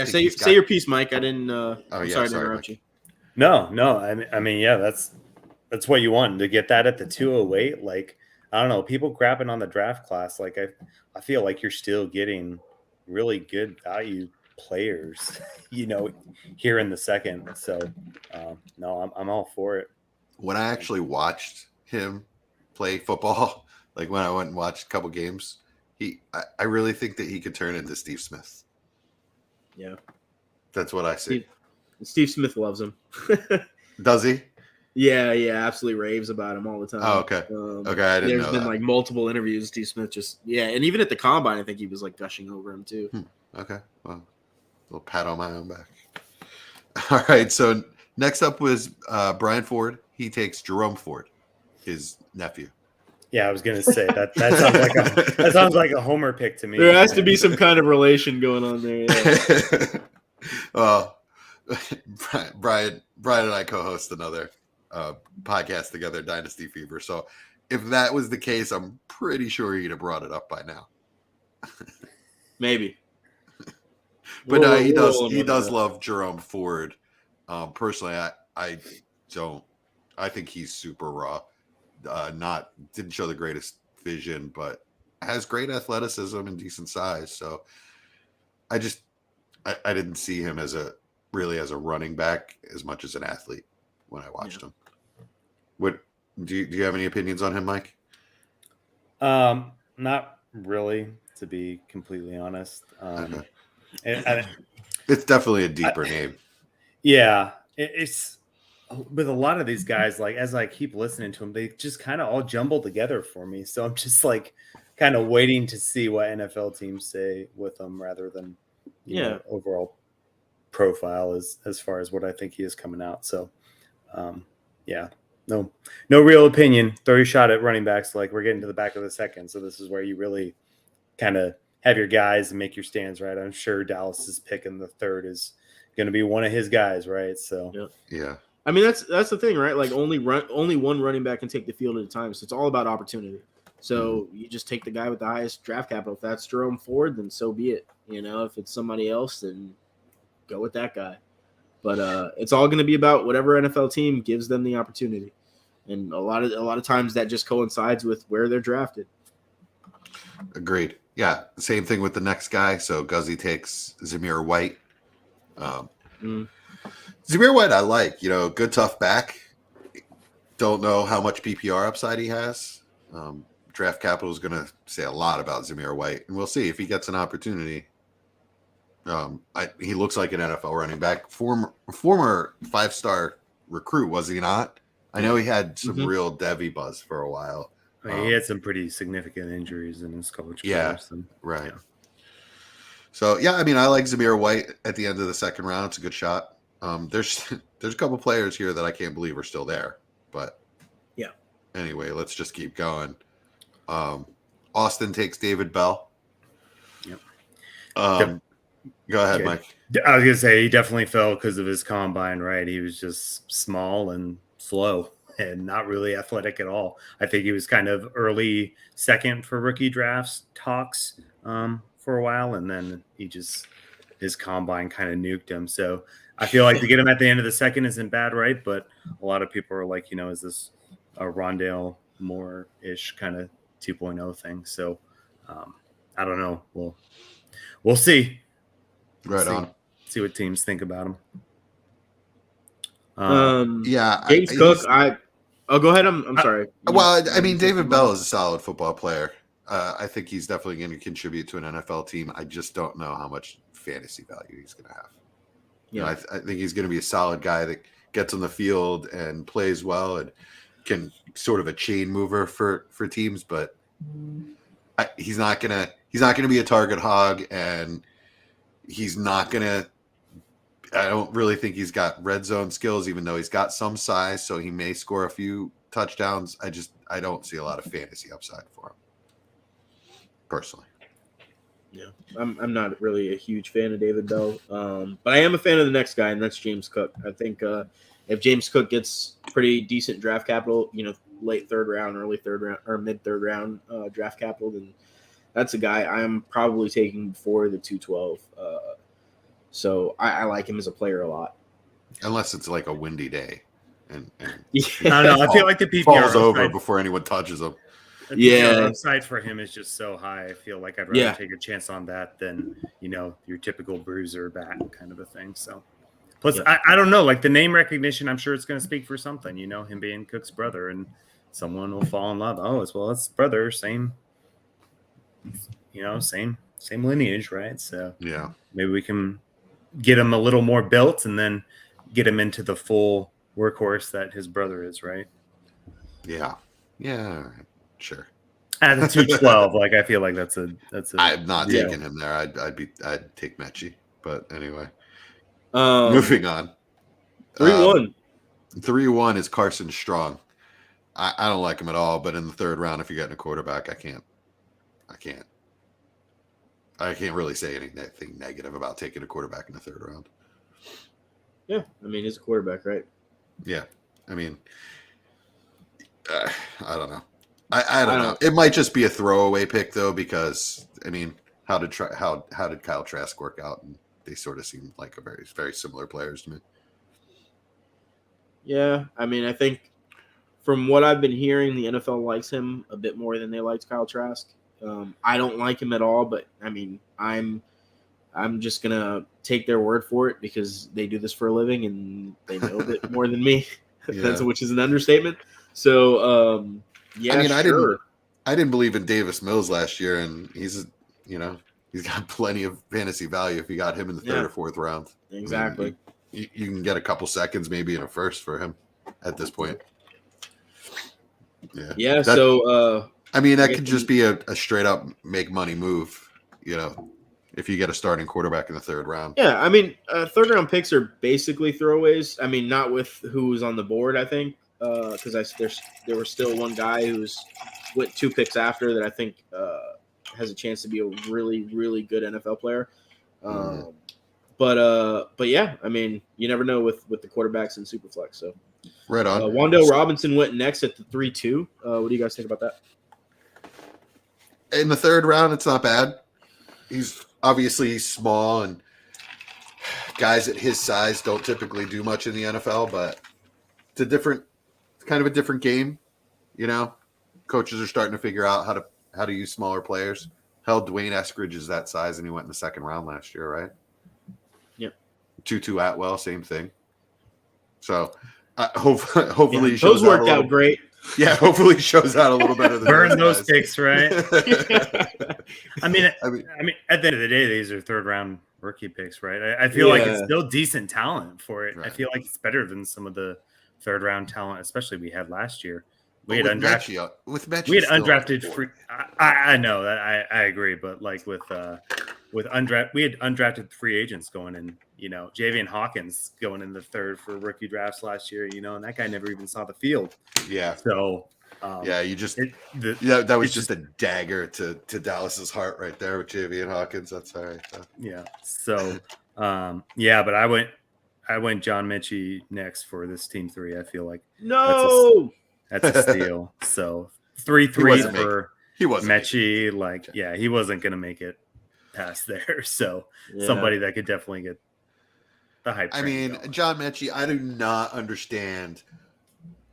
Say your piece, Mike. I didn't. I'm sorry to interrupt you. No. I mean, yeah, that's what you want to get that at the 208. Like, I don't know, people crapping on the draft class. Like, I feel like you're still getting really good value players, here in the second. So, no, I'm all for it. When I actually watched him play football, like when I went and watched a couple games, I really think that he could turn into Steve Smith. Yeah, that's what I see. Steve Smith loves him. Does he? Yeah, absolutely raves about him all the time. Oh, okay. Okay, I didn't know There's been that. like multiple interviews. Steve Smith and even at the combine, I think he was like gushing over him too. Okay, well, a little pat on my own back. All right, so next up was Brian Ford. He takes Jerome Ford, his nephew. Yeah, I was gonna say that sounds like a homer pick to me. There has to be some kind of relation going on there. Yeah. Well, Brian and I co-host another podcast together, Dynasty Fever. So if that was the case, I'm pretty sure he'd have brought it up by now. Maybe. But he does love Jerome Ford. Personally, I don't. I think he's super raw. Didn't show the greatest vision, but has great athleticism and decent size. So I didn't see him as a running back as much as an athlete when I watched him. What do you have any opinions on him, Mike? Not really, to be completely honest. Okay. And It's definitely a deeper name. Yeah, it's with a lot of these guys. Like, as I keep listening to them, they just kind of all jumble together for me. So I'm just like kind of waiting to see what NFL teams say with them, rather than overall profile as far as what I think he is coming out. So, no real opinion. Throw your shot at running backs. Like, we're getting to the back of the second, so this is where you really kind of have your guys and make your stands, right? I'm sure Dallas's pick in the third is going to be one of his guys, right? So yeah. I mean, that's the thing, right? Like, only one running back can take the field at a time, so it's all about opportunity. So you just take the guy with the highest draft capital. If that's Jerome Ford, then so be it. If it's somebody else, then go with that guy. But it's all going to be about whatever NFL team gives them the opportunity, and a lot of times that just coincides with where they're drafted. Agreed. Yeah, same thing with the next guy. So Guzzi takes Zamir White. Zamir White, I like. Good tough back. Don't know how much PPR upside he has. Draft capital is going to say a lot about Zamir White, and we'll see if he gets an opportunity. He looks like an NFL running back. Former 5-star recruit, was he not? I know he had some real Devy buzz for a while. He had some pretty significant injuries in his college career. Yeah, so, right. Yeah. So, I mean, I like Zamir White at the end of the second round. It's a good shot. There's a couple players here that I can't believe are still there. But, anyway, let's just keep going. Austin takes David Bell. Yep. Go ahead, Mike. I was going to say he definitely fell because of his combine, right? He was just small and slow and not really athletic at all. I think he was kind of early second for rookie drafts talks for a while, and then his combine kind of nuked him. So I feel like to get him at the end of the second isn't bad, right? But a lot of people are like, is this a Rondale Moore-ish kind of 2.0 thing? So I don't know. We'll see. See what teams think about him. James Cook. Go ahead. I'm sorry. Well, I mean, David Bell is a solid football player. I think he's definitely going to contribute to an NFL team. I just don't know how much fantasy value he's going to have. Yeah, I think he's going to be a solid guy that gets on the field and plays well and can sort of a chain mover for teams. But he's not going to be a target hog, and he's not going to. I don't really think he's got red zone skills, even though he's got some size. So he may score a few touchdowns. I don't see a lot of fantasy upside for him, personally. Yeah, I'm not really a huge fan of David Bell, but I am a fan of the next guy, and that's James Cook. I think if James Cook gets pretty decent draft capital, late third round, early third round, or mid third round draft capital, then that's a guy I'm probably taking before the 212. So I like him as a player a lot. Unless it's like a windy day, and I don't know. I feel like the PPR falls over upside, before anyone touches him. the PPR upside for him is just so high. I feel like I'd rather take a chance on that than your typical bruiser back kind of a thing. So, plus I don't know, like the name recognition, I'm sure it's going to speak for something. Him being Cook's brother, and someone will fall in love. Oh, as well, it's brother, same lineage, right? So yeah, maybe we can get him a little more built and then get him into the full workhorse that his brother is, right? Yeah, sure. At the 212, like I feel like that's a. I'm not taking him there. I'd take Mechie, but anyway. Moving on. 3-1. 3-1 is Carson Strong. I don't like him at all, but in the third round, if you're getting a quarterback, I can't really say anything negative about taking a quarterback in the third round. Yeah, I mean, he's a quarterback, right? Yeah, I mean, I don't know. I don't know. It might just be a throwaway pick though, because I mean, how did Kyle Trask work out? And they sort of seem like a very, very similar players to me. Yeah, I mean, I think from what I've been hearing, the NFL likes him a bit more than they liked Kyle Trask. I don't like him at all, but I mean, I'm just gonna take their word for it because they do this for a living and they know a bit more than me. Which is an understatement. So, yeah, I mean, sure. I didn't believe in Davis Mills last year, and he's got plenty of fantasy value if you got him in the third or fourth round. Exactly. I mean, you can get a couple seconds, maybe in a first for him at this point. Yeah. Yeah. So, I mean, that could just be a straight up make money move, if you get a starting quarterback in the third round. Yeah, I mean, third round picks are basically throwaways. I mean, not with who was on the board, I think, because there was still one guy went 2 picks after that I think has a chance to be a really, really good NFL player. But yeah, I mean, you never know with the quarterbacks in Superflex. So right on. Wan'Dale Robinson went next at the 3-2. What do you guys think about that? In the third round, it's not bad. He's obviously small, and guys at his size don't typically do much in the NFL, but it's kind of a different game. Coaches are starting to figure out how to use smaller players. Hell, Dwayne Eskridge is that size, and he went in the second round last year, right? Yep. Tutu Atwell, same thing. So hopefully those worked out great. Yeah, hopefully it shows out a little better than burn those picks, right? I mean, at the end of the day, these are third round rookie picks, right? I feel like it's still decent talent for it. Right. I feel like it's better than some of the third round talent, especially we had last year. We had undrafted free. I know that I agree, but like we had undrafted free agents going in. Javian Hawkins going in the third for rookie drafts last year. And that guy never even saw the field. Yeah. So. That was just a dagger to Dallas's heart right there with Javian Hawkins. That's all right. Yeah. So, but I went John Mechie next for this team 3. I feel like that's a steal. So 3-3 for Mechie. He wasn't gonna make it past there. So somebody that could definitely get the hype. I mean, going. John Mechie, I do not understand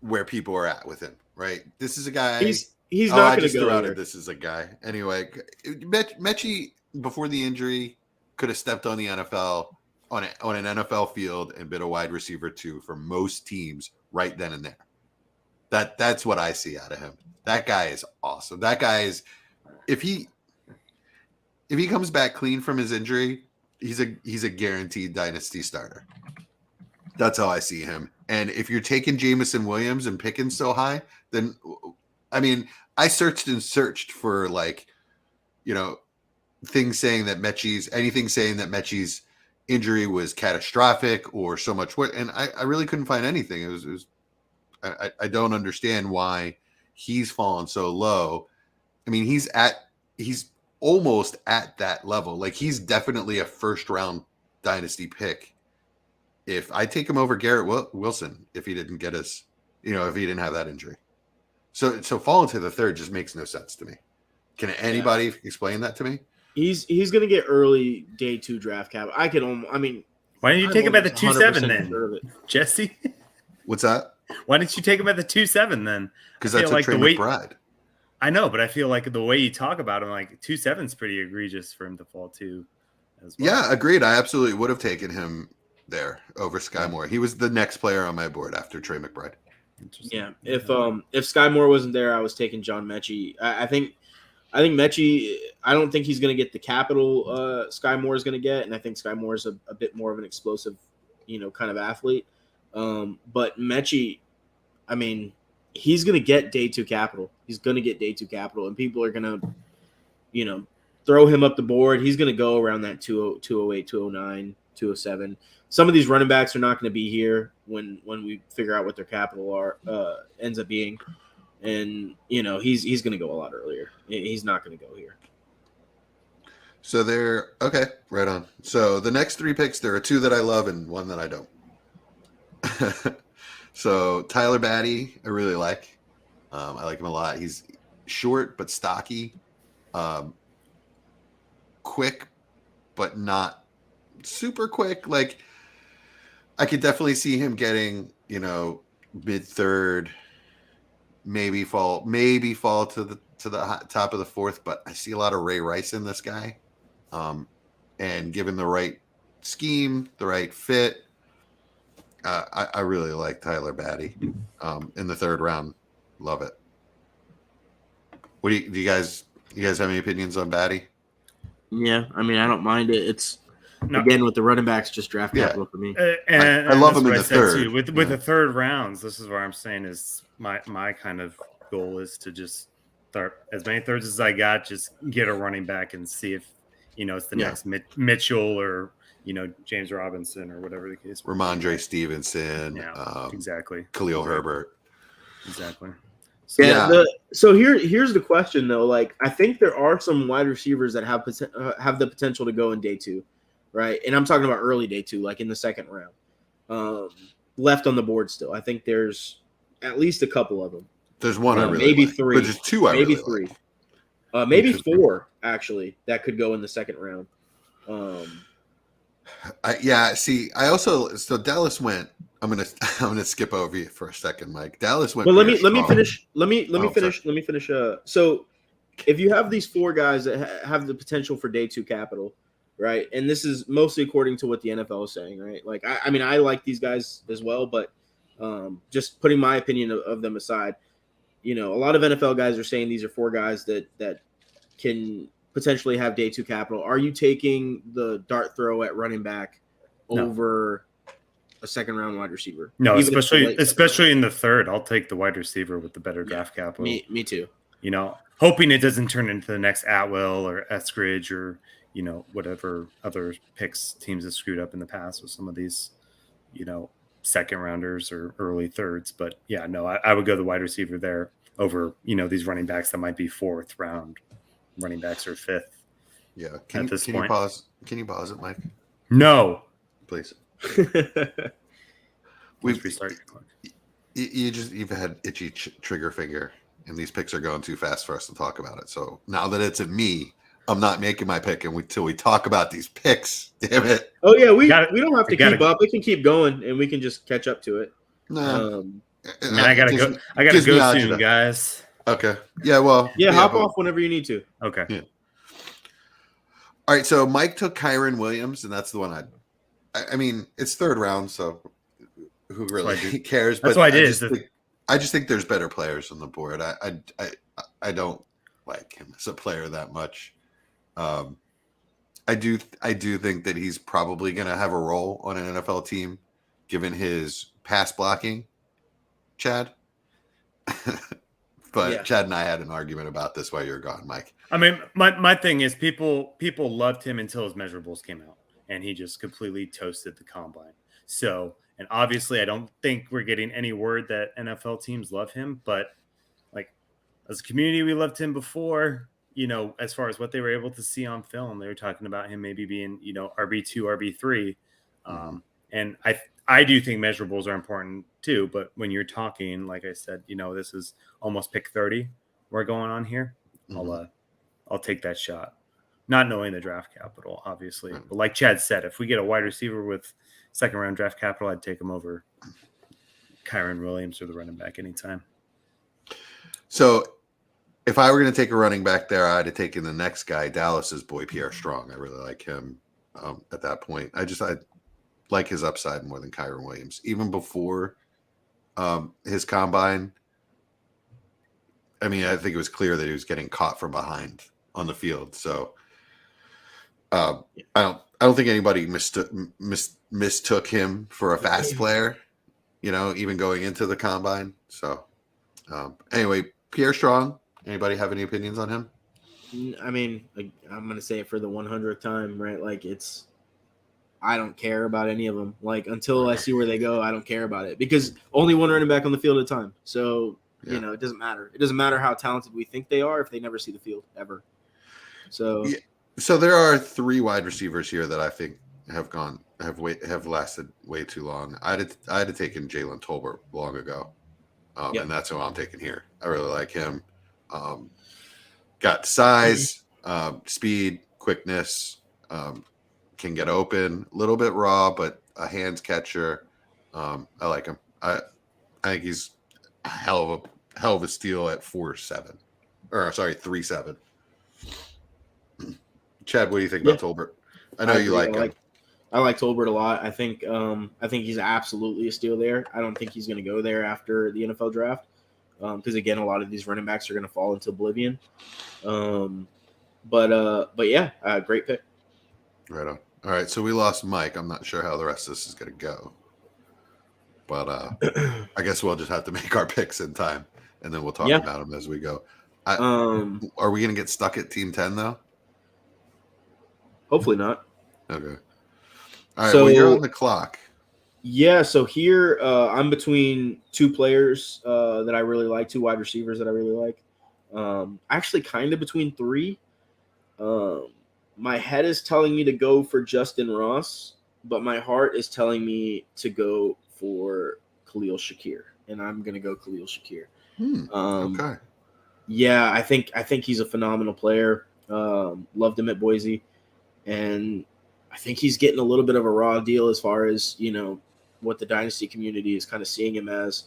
where people are at with him. Right, this is a guy. He's not going to go out. This is a guy. Anyway, Mechie before the injury could have stepped on the NFL on an NFL field and been a wide receiver 2 for most teams right then and there. That's what I see out of him. That guy is awesome. That guy is if he comes back clean from his injury, he's a guaranteed dynasty starter. That's how I see him. And if you're taking Jamison Williams and picking so high, then I mean, I searched for things saying that Mechie's injury was catastrophic or so much worse, and I really couldn't find anything. It was I don't understand why he's fallen so low. I mean, he's almost at that level. Like, he's definitely a first round dynasty pick. If I take him over Garrett Wilson, if he didn't get if he didn't have that injury. So falling to the third just makes no sense to me. Can anybody explain that to me? He's going to get early day 2 draft cap. why didn't you take him at the 2-7 then, Jesse? What's that? Why didn't you take him at the 2-7 then? Because that's like Trey McBride. I know, but I feel like the way you talk about him, like 2-7 is pretty egregious for him to fall to as well. Yeah, agreed. I absolutely would have taken him there over Sky Moore. He was the next player on my board after Trey McBride. Yeah, if Sky Moore wasn't there, I was taking John Mechie. I think Mechie. I don't think he's going to get the capital Sky Moore is going to get, and I think Sky Moore is a bit more of an explosive, kind of athlete. But Mechie, I mean, he's going to get day 2 capital. He's going to get day 2 capital, and people are going to, throw him up the board. He's going to go around that 208, 209, 207. Some of these running backs are not going to be here when we figure out what their capital ends up being, and he's going to go a lot earlier. He's not going to go here. So they're okay, right on. So the next 3 picks, there are 2 that I love and 1 that I don't. So Tyler Batty, I really like. I like him a lot. He's short but stocky, quick but not super quick. Like, I could definitely see him getting, mid-third, maybe fall to the top of the 4th. But I see a lot of Ray Rice in this guy, and given the right scheme, the right fit, I really like Tyler Batty in the 3rd round. Love it. What do you guys have any opinions on Batty? Yeah, I mean, I don't mind it. It's again with the running backs, just draft capital for me. And I love him in the 3rd. Too. With the 3rd rounds, this is where I'm saying is my kind of goal is to just start as many thirds as I got, just get a running back and see if it's the next Mitchell or James Robinson or whatever the case. Ramondre Stevenson. Yeah, exactly. Khalil Herbert. Exactly. So here's the question though. Like, I think there are some wide receivers that have the potential to go in day 2, right? And I'm talking about early day 2, like in the 2nd round, left on the board still. I think there's at least a couple of them. There's one I really maybe like. 3. But there's 2 I maybe really 3. Like. Maybe 4 actually that could go in the 2nd round. So Dallas went. I'm gonna skip over you for a second, Mike. Dallas went. Well, let me finish. Sorry. So, if you have these 4 guys that have the potential for day 2 capital, right? And this is mostly according to what the NFL is saying, right? Like, I mean, I like these guys as well, but just putting my opinion of them aside, a lot of NFL guys are saying these are 4 guys that can potentially have day 2 capital. Are you taking the dart throw at running back over a 2nd round wide receiver? No, especially in the 3rd, I'll take the wide receiver with the better draft capital. Me too. Hoping it doesn't turn into the next Atwell or Eskridge or whatever other picks teams have screwed up in the past with some of these 2nd rounders or early 3rds. But yeah, no, I would go the wide receiver there over these running backs that might be 4th round running backs or 5th. Yeah. Can you pause? Can you pause it, Mike? No, please. We've restarted. You've had itchy trigger finger, and these picks are going too fast for us to talk about it. So now that it's at me, I'm not making my pick until we talk about these picks. Damn it! Oh yeah, we don't have to keep up. We can keep going, and we can just catch up to it. Nah. I gotta go. I gotta go soon, guys. Okay. Yeah. Well. Yeah. Hop off whenever you need to. Okay. Yeah. All right. So Mike took Kyron Williams, and that's the one I mean, it's 3rd round, so who really cares? That's why I did. I just think there's better players on the board. I don't like him as a player that much. I do think that he's probably going to have a role on an NFL team, given his pass blocking. Chad, but yeah. Chad and I had an argument about this while you're gone, Mike. I mean, my thing is people loved him until his measurables came out, and he just completely toasted the combine. So And obviously, I don't think we're getting any word that NFL teams love him. But like as a community, we loved him before. As far as what they were able to see on film, they were talking about him maybe being RB2, RB3. And I do think measurables are important too. But when you're talking, like I said, this is almost pick 30 we're going on here. I'll take that shot. Not knowing the draft capital, obviously. But like Chad said, if we get a wide receiver with second round draft capital, I'd take him over Kyron Williams or the running back anytime. So if I were going to take a running back there, I'd have taken the next guy, Dallas's boy, Pierre Strong. I really like him at that point. I like his upside more than Kyron Williams. Even before his combine, I mean, I think it was clear that he was getting caught from behind on the field. So I don't think anybody mistook him for a fast player, even going into the combine. So anyway, Pierre Strong, anybody have any opinions on him? I mean, I'm going to say it for the 100th time, right? Like I don't care about any of them. Like until I see where they go, I don't care about it because only one running back on the field at a time. So, it doesn't matter. It doesn't matter how talented we think they are if they never see the field ever. So, So there are 3 wide receivers here that I think have lasted way too long. I'd have taken Jalen Tolbert long ago, and that's who I'm taking here. I really like him. Got size, speed, quickness, can get open, a little bit raw, but a hands catcher. I like him. I think he's a hell of a steal at 3.7. Chad, what do you think about Tolbert? I know you like him. I like Tolbert a lot. I think he's absolutely a steal there. I don't think he's going to go there after the NFL draft because again, a lot of these running backs are going to fall into oblivion. But yeah, great pick. Right on. All right, so we lost Mike. I'm not sure how the rest of this is going to go, but I guess we'll just have to make our picks in time, and then we'll talk about them as we go. Are we going to get stuck at Team 10 though? Hopefully not. Okay. All right. Well, you're on the clock. Yeah. So here I'm between 2 players that I really like, 2 wide receivers that I really like. Actually, kind of between 3. My head is telling me to go for Justin Ross, but my heart is telling me to go for Khalil Shakir, and I'm going to go Khalil Shakir. Okay. Yeah, I think he's a phenomenal player. Loved him at Boise. And I think he's getting a little bit of a raw deal as far as, what the Dynasty community is kind of seeing him as.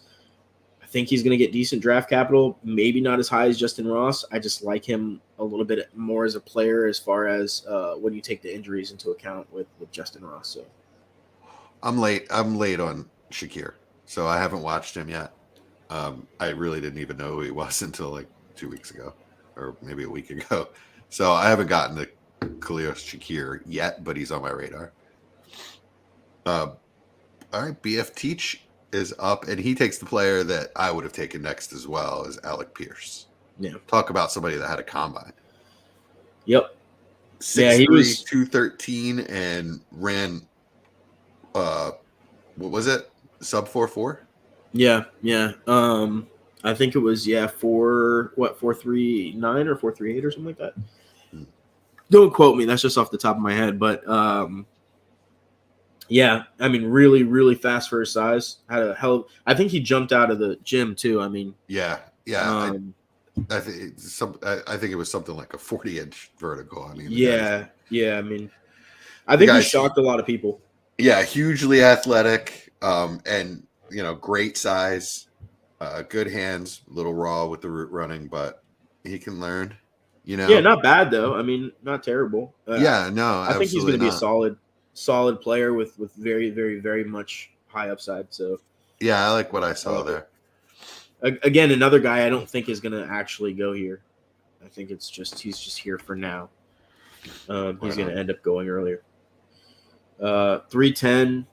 I think he's going to get decent draft capital, maybe not as high as Justin Ross. I just like him a little bit more as a player as far as when you take the injuries into account with Justin Ross. So I'm late on Shakir, so I haven't watched him yet. I really didn't even know who he was until like 2 weeks ago or maybe a week ago. So I haven't gotten to Khalil Shakir yet, but he's on my radar. All right, BF Teach is up, and he takes the player that I would have taken next as well, as Alec Pierce. Yeah. Talk about somebody that had a combine. Yep. 6'3", he was 213 and ran what was it? Sub 4.4? Yeah. I think it was 4.39 or 4.38 or something like that. Don't quote me. That's just off the top of my head. But, yeah, I mean, really, really fast for his size. Had a hell – I think he jumped out of the gym too. I mean – Yeah. I think it was something like a 40-inch vertical. I mean – Yeah. I mean, I think he shocked a lot of people. Yeah, hugely athletic and, great size, good hands, a little raw with the route running, but he can learn. Yeah, not bad though. I mean, not terrible. I think he's going to be a solid player with very, very, very much high upside. So yeah, I like what I saw there. Again, another guy I don't think is going to actually go here. I think he's just here for now. He's going to end up going earlier. 310,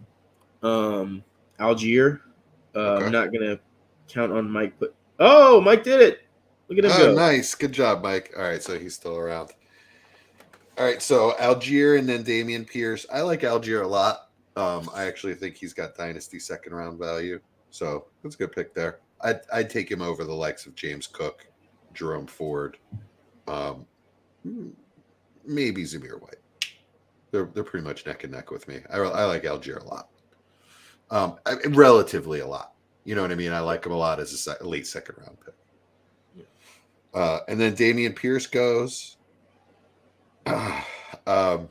Algier. Okay. I'm not going to count on Mike, but Mike did it. Look at him go. Nice. Good job, Mike. All right, so he's still around. All right, so Algier and then Damian Pierce. I like Algier a lot. I actually think he's got Dynasty second round value. So that's a good pick there. I'd take him over the likes of James Cook, Jerome Ford, maybe Zamir White. They're pretty much neck and neck with me. I like Algier a lot. Relatively a lot. You know what I mean? I like him a lot as a late second round pick. And then Damian Pierce goes. Yeah,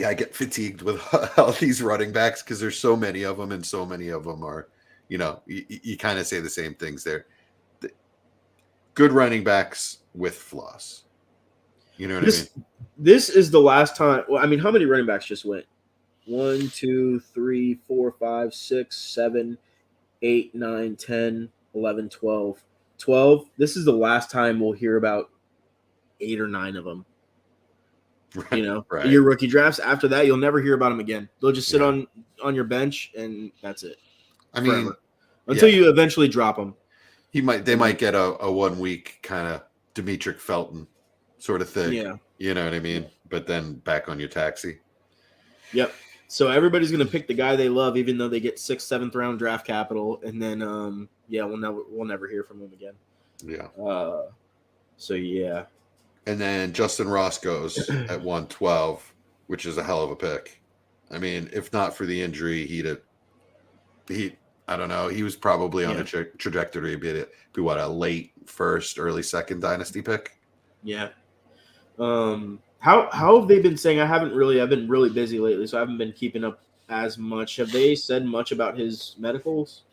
I get fatigued with all these running backs because there's so many of them, and so many of them are, you kind of say the same things there. Good running backs with flaws. You know what I mean? This is the last time. Well, I mean, how many running backs just went? 1, 2, 3, 4, 5, 6, 7, 8, 9, 10, 11, 12. 12. This is the last time we'll hear about 8 or 9 of them. Right. Your rookie drafts. After that, you'll never hear about them again. They'll just sit on your bench, and that's it. I mean, forever. Until you eventually drop them. They might get a 1 week kind of Demetric Felton sort of thing. Yeah. You know what I mean? But then back on your taxi. Yep. So everybody's going to pick the guy they love, even though they get 6th, 7th round draft capital, and then we'll never hear from them again. Yeah. So yeah. And then Justin Ross goes at 112, which is a hell of a pick. I mean, if not for the injury, I don't know. He was probably on a trajectory to be what, a late first, early second dynasty pick. Yeah. How have they been saying? I've been really busy lately, so I haven't been keeping up as much. Have they said much about his medicals?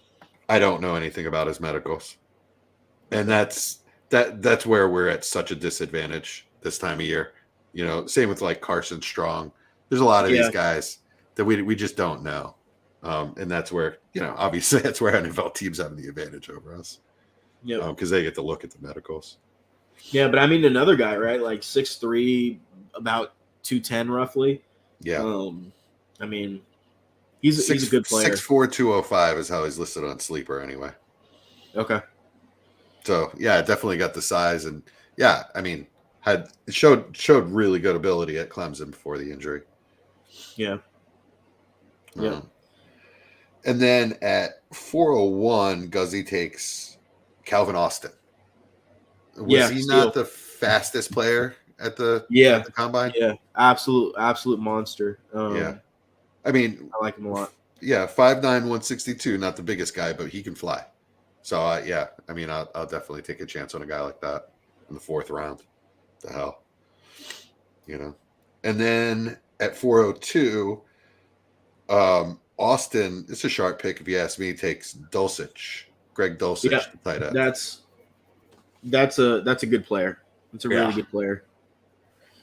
I don't know anything about his medicals. And that's where we're at such a disadvantage this time of year. Same with like Carson Strong. There's a lot of these guys that we just don't know. And that's where, obviously that's where NFL teams have the advantage over us. Yeah. Because they get to look at the medicals. Yeah, but I mean another guy, right? Like 6'3", about 210 roughly. Yeah. I mean, he's a good player. 6'4", 205 is how he's listed on Sleeper anyway. Okay. So yeah, definitely got the size, and yeah, I mean, showed really good ability at Clemson before the injury. Yeah. Yeah. And then at 401, Guzzy takes Calvin Austin. Was he not the fastest player at the combine? Yeah, absolute monster. I mean, I like him a lot. Yeah, 5'9", 162, not the biggest guy, but he can fly. So I mean, I'll definitely take a chance on a guy like that in the 4th round. The hell, And then at 402, Austin, it's a sharp pick if you ask me. Takes Dulcich, Greg Dulcich, the tight end. That's a good player. It's a really good player.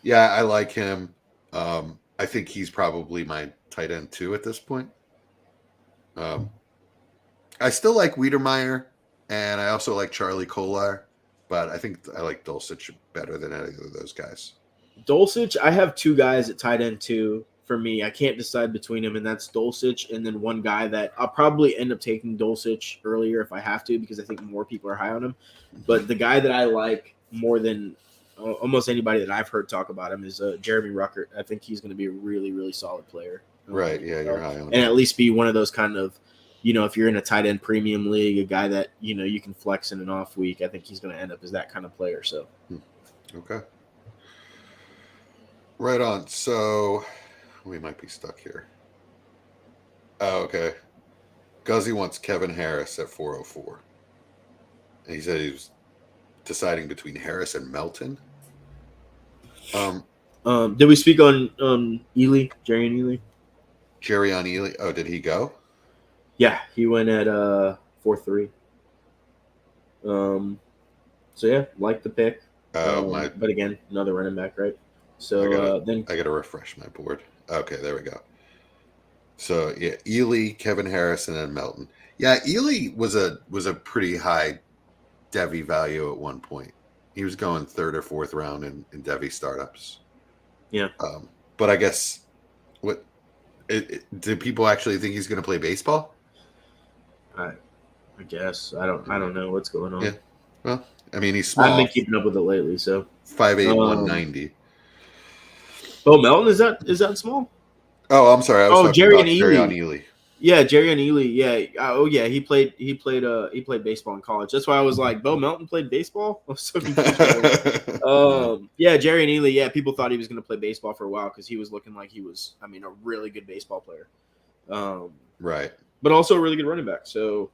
Yeah, I like him. I think he's probably my tight end 2 at this point. I still like Wiedermeyer, and I also like Charlie Kolar, but I think I like Dulcich better than any of those guys. Dulcich, I have 2 guys at tight end 2 for me. I can't decide between them, and that's Dulcich and then one guy that I'll probably end up taking Dulcich earlier if I have to, because I think more people are high on him. But the guy that I like more than almost anybody that I've heard talk about him is Jeremy Ruckert. I think he's going to be a really, really solid player. Right, yeah, you're high on him. And at least be one of those kind of, if you're in a tight end premium league, a guy that, you can flex in an off week, I think he's going to end up as that kind of player. So, Okay. Right on. So we might be stuck here. Oh, okay. Guzzy wants Kevin Harris at 404. And he said he was deciding between Harris and Melton. Did we speak on Ely, Jerry and Ely? Jerry on Ely. Oh, did he go? Yeah, he went at 4-3. So yeah, like the pick. But again, another running back, right? So I gotta refresh my board. Okay, there we go. So yeah, Ely, Kevin Harris, and then Melton. Yeah, Ely was a pretty high Devy value at one point. He was going 3rd or 4th round in Devy startups. Yeah. But I guess do people actually think he's going to play baseball? I guess I don't know what's going on. Yeah. Well, I mean, he's small. I've been keeping up with it lately, so 5'8", 190. Oh, Melton, is that small? Oh, I'm sorry. I was talking Jerry about and Jerry Ely. on Ely. Yeah, Jerry and Ely. Yeah. Oh yeah, he played baseball in college. That's why I was like, Bo Melton played baseball. I was so confused by that. Yeah, Jerry and Ely. Yeah, people thought he was going to play baseball for a while because he was looking like he was. I mean, a really good baseball player. Right. But also a really good running back. So,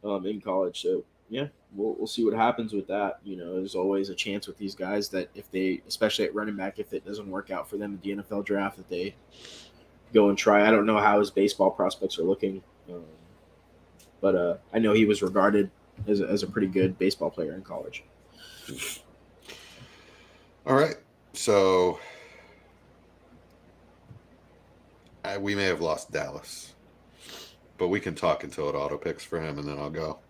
in college. So yeah, we'll see what happens with that. You know, there's always a chance with these guys that if they, especially at running back, if it doesn't work out for them at the NFL draft, that they go and try. I don't know how his baseball prospects are looking, but I know he was regarded as a pretty good baseball player in college. All right. So we may have lost Dallas, but we can talk until it auto picks for him, and then I'll go.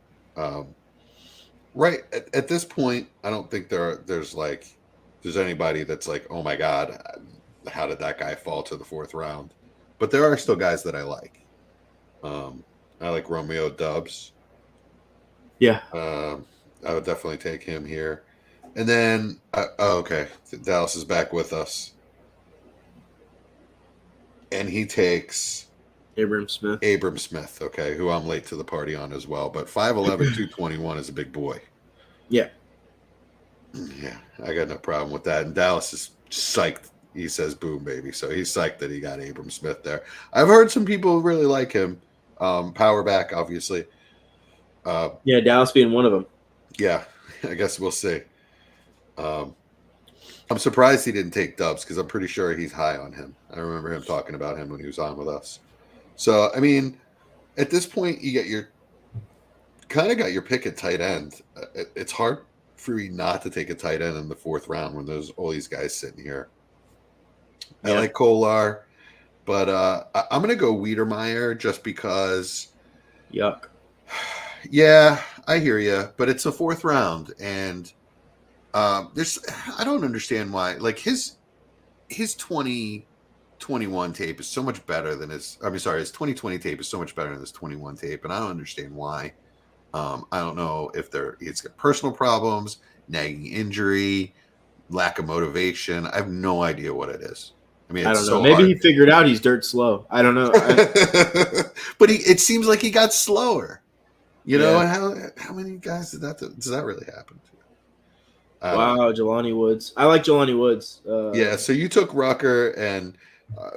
Right at this point, I don't think there's anybody that's like, oh my God, how did that guy fall to the 4th round? But there are still guys that I like. I like Romeo Dubs. Yeah. I would definitely take him here. And then, okay, Dallas is back with us. And he takes Abram Smith, okay, who I'm late to the party on as well. But 5'11", 221 is a big boy. Yeah. Yeah, I got no problem with that. And Dallas is psyched. He says, boom, baby. So he's psyched that he got Abram Smith there. I've heard some people really like him. Power back, obviously. Yeah, Dallas being one of them. Yeah, I guess we'll see. I'm surprised he didn't take Dubs because I'm pretty sure he's high on him. I remember him talking about him when he was on with us. So, I mean, at this point, you got your pick at tight end. It's hard for you not to take a tight end in the 4th round when there's all these guys sitting here. Yeah. I like Kolar, but I'm going to go Wiedermeyer just because. Yuck. Yeah, I hear you, but it's a 4th round, and I don't understand why. Like his 2021 tape is so much better than his 2020 tape is so much better than his 21 tape, and I don't understand why. I don't know if he's got personal problems, nagging injury, lack of motivation. I have no idea what it is. I mean, I don't know. so Maybe hard. he figured out he's dirt slow. I don't know. But it seems like he got slower. You know, how many guys does that really happen to? Wow, Jelani Woods. I like Jelani Woods. Yeah, so you took Rucker, and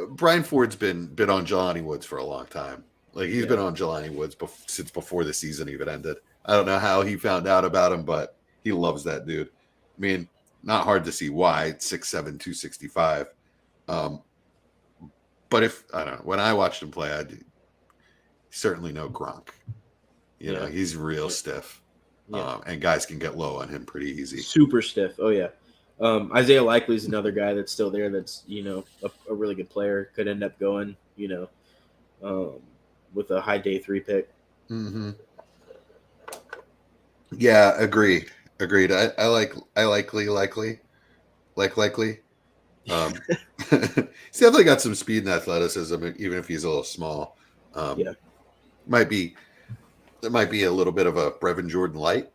Brian Ford's been on Jelani Woods for a long time. Like he's been on Jelani Woods since before the season even ended. I don't know how he found out about him, but he loves that dude. I mean, not hard to see why. 6'7", 265. But I don't know, when I watched him play, I certainly know Gronk. You know, he's real stiff. Yeah. And guys can get low on him pretty easy. Super stiff. Oh, yeah. Isaiah Likely is another guy that's still there that's, a really good player. Could end up going, with a high day 3 pick. Mm-hmm. Yeah, agreed. I like likely. He's definitely got some speed and athleticism, even if he's a little small. There might be a little bit of a Brevin Jordan light.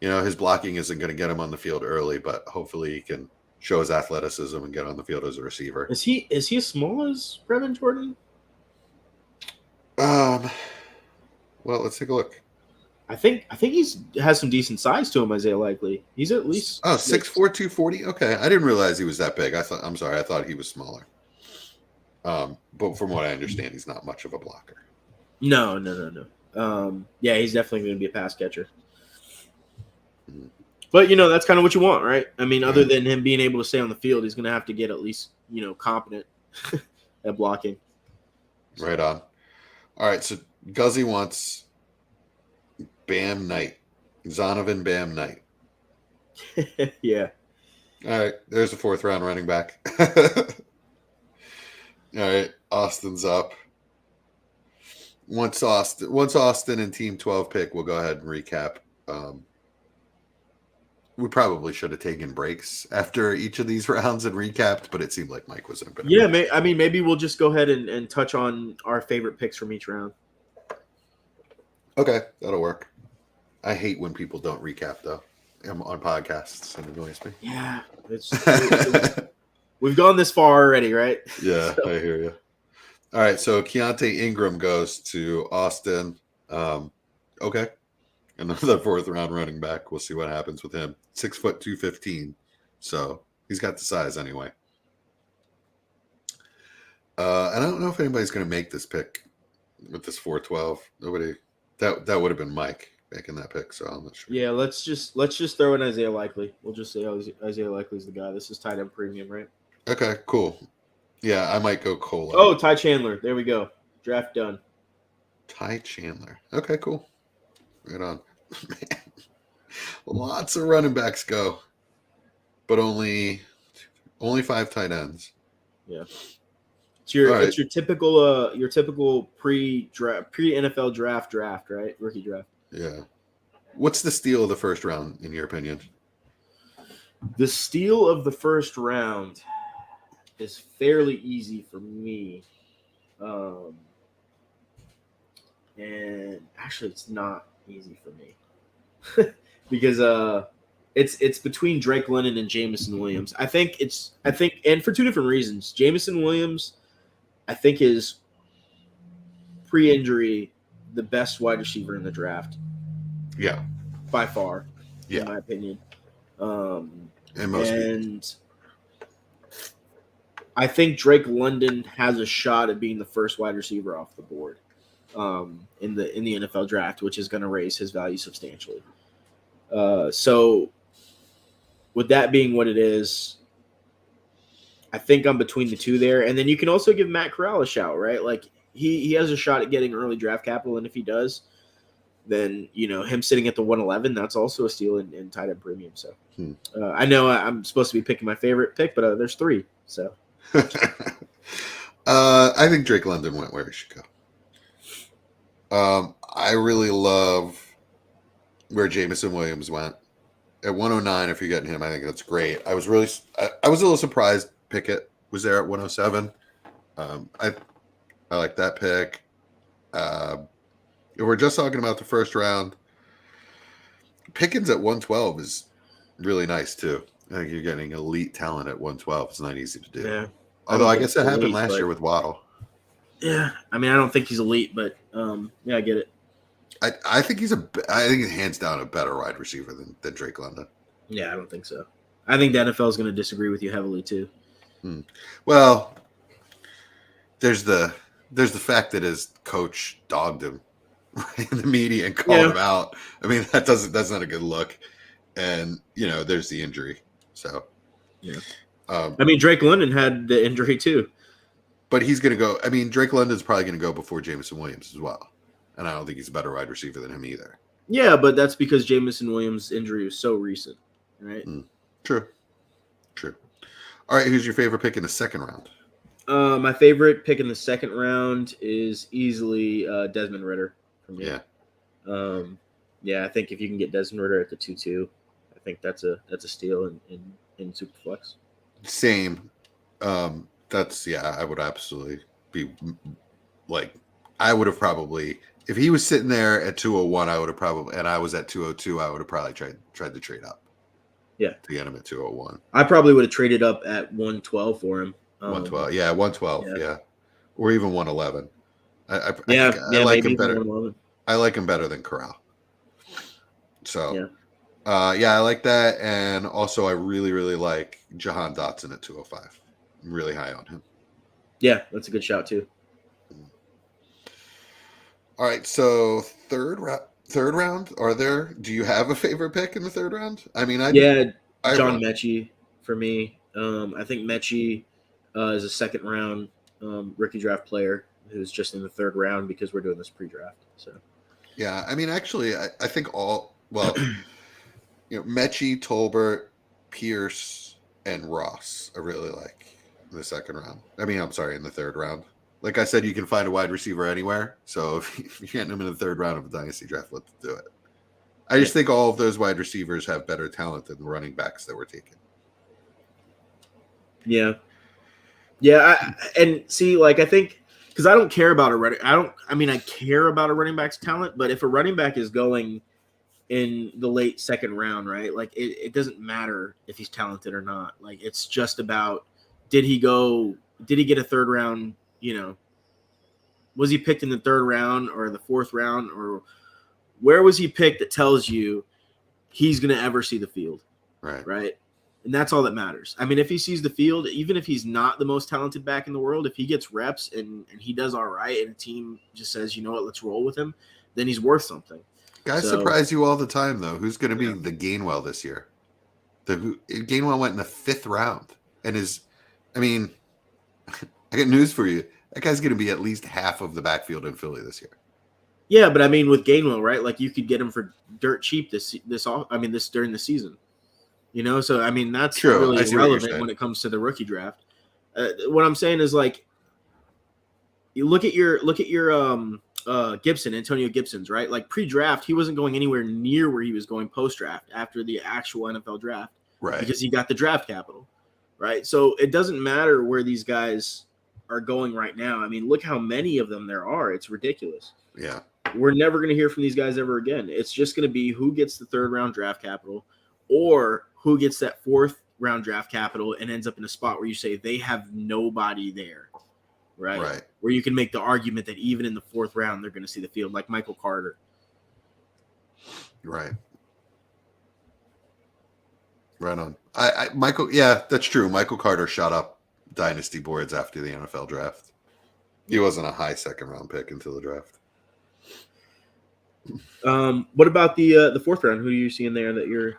His blocking isn't going to get him on the field early, but hopefully he can show his athleticism and get on the field as a receiver. Is he as small as Brevin Jordan? Well, let's take a look. I think has some decent size to him, Isaiah Likely. He's at least 6'4", 240. Okay, I didn't realize he was that big. I thought he was smaller. But from what I understand, he's not much of a blocker. No. Yeah, he's definitely going to be a pass catcher. Mm-hmm. But that's kind of what you want, right? I mean, other than him being able to stay on the field, he's going to have to get at least competent at blocking. Right on. All right, so Guzzy wants Bam Knight, Zonovan Bam Knight. Yeah. All right, there's a 4th round running back. All right, Austin's up. Once Austin and Team 12 pick, we'll go ahead and recap. We probably should have taken breaks after each of these rounds and recapped, but it seemed like Mike was in. Yeah, maybe we'll just go ahead and touch on our favorite picks from each round. Okay, that'll work. I hate when people don't recap, though, on podcasts. It annoys me. Yeah, We've gone this far already, right? Yeah, So- I hear you. All right, so Keontae Ingram goes to Austin. Okay. Another 4th round running back. We'll see what happens with him. 6 foot 215. So he's got the size anyway. And I don't know if anybody's going to make this pick with this 412. Nobody. That would have been Mike making that pick. So I'm not sure. Yeah, let's just throw in Isaiah Likely. We'll just say Isaiah Likely's the guy. This is tight end premium, right? Okay, cool. Yeah, I might go Cola. Oh, Ty Chandler. There we go. Draft done. Ty Chandler. Okay, cool. Right on. Man, lots of running backs go, but only 5 tight ends. Yeah. It's your All right. it's your typical pre NFL draft, right? Rookie draft. Yeah. What's the steal of the first round in your opinion? The steal of the first round is fairly easy for me. And actually it's not easy for me. Because it's between Drake London and Jamison Williams. I think and for 2 different reasons. Jamison Williams, I think, is pre-injury the best wide receiver in the draft. Yeah. By far, Yeah. in my opinion. And I think Drake London has a shot at being the first wide receiver off the board in the NFL draft, which is going to raise his value substantially. So with that being what it is, I think I'm between the two there. And then you can also give Matt Corral a shout, right? Like he has a shot at getting early draft capital. And if he does, then, him sitting at the 111, that's also a steal in tight end premium. So I know I'm supposed to be picking my favorite pick, but there's 3. So I think Drake London went where he should go. I really love where Jamison Williams went. At 109, if you're getting him, I think that's great. I was a little surprised Pickett was there at 107. I like that pick. If we're just talking about the first round, Pickens at 112 is really nice too. I think you're getting elite talent at 112. It's not easy to do. yeah. Although I guess that happened elite, last year with Waddle. Yeah, I mean, I don't think he's elite, but yeah, I get it. I think he's hands down a better wide receiver than Drake London. Yeah, I don't think so. I think the NFL is going to disagree with you heavily too. Well, there's the fact that his coach dogged him in the media and called him out. I mean, that's not a good look. And there's the injury. So yeah. I mean, Drake London had the injury too. But he's going to go. I mean, Drake London's probably going to go before Jamison Williams as well. And I don't think he's a better wide receiver than him either. Yeah, but that's because Jamison Williams' injury was so recent, right? True. All right, who's your favorite pick in the second round? My favorite pick in the second round is easily Desmond Ridder for me. Yeah. Yeah, I think if you can get Desmond Ridder at the 2-2, I think that's a steal in Superflex. Same. I would absolutely be like, I would have probably, if he was sitting there at 201, I would have probably, and I was at 202, I would have probably tried to trade up. Yeah. To get him at 201. I probably would have traded up at 112 for him. 112. Yeah, 112. Yeah. Or even 111. I like him better. I like him better than Corral. So, I like that. And also, I really, really like Jahan Dotson at 205. I'm really high on him. Yeah, that's a good shout, too. All right, so third round. Do you have a favorite pick in the third round? I mean, John Mechie for me. I think Mechie is a second round rookie draft player who's just in the third round because we're doing this pre-draft. So, yeah, I mean, actually, I think Mechie, Tolbert, Pierce, and Ross I really like in the second round. I mean, I'm sorry, in the third round. Like I said, you can find a wide receiver anywhere. So if you're getting them in the third round of a dynasty draft, let's do it. I just think all of those wide receivers have better talent than the running backs that we're taking. Yeah. Yeah. I think because I don't care about I care about a running back's talent, but if a running back is going in the late second round, right? Like it doesn't matter if he's talented or not. Like it's just about did he get a third round, was he picked in the third round or the fourth round, or where was he picked that tells you he's going to ever see the field? Right. And that's all that matters. I mean, if he sees the field, even if he's not the most talented back in the world, if he gets reps and he does all right and a team just says, you know what, let's roll with him, then he's worth something. Guys surprise you all the time, though. Who's going to be the Gainwell this year? Gainwell went in the 5th round and I got news for you. That guy's going to be at least half of the backfield in Philly this year. Yeah, but I mean, with Gainwell, right? Like you could get him for dirt cheap this during the season. So I mean that's True. really irrelevant when it comes to the rookie draft. What I'm saying is like, you look at your Gibson, Antonio Gibson's, right? Like pre-draft, he wasn't going anywhere near where he was going post-draft after the actual NFL draft, right? Because he got the draft capital, right? So it doesn't matter where these guys are going right now. I mean, look how many of them there are. It's ridiculous. Yeah. We're never going to hear from these guys ever again. It's just going to be who gets the 3rd round draft capital or who gets that 4th round draft capital and ends up in a spot where you say they have nobody there, right? Where you can make the argument that even in the 4th round, they're going to see the field, like Michael Carter. Right. Right on. Michael, yeah, that's true. Michael Carter shot up Dynasty boards after the NFL draft. He wasn't a high 2nd round pick until the draft. What about the 4th round? Who do you see in there that you're?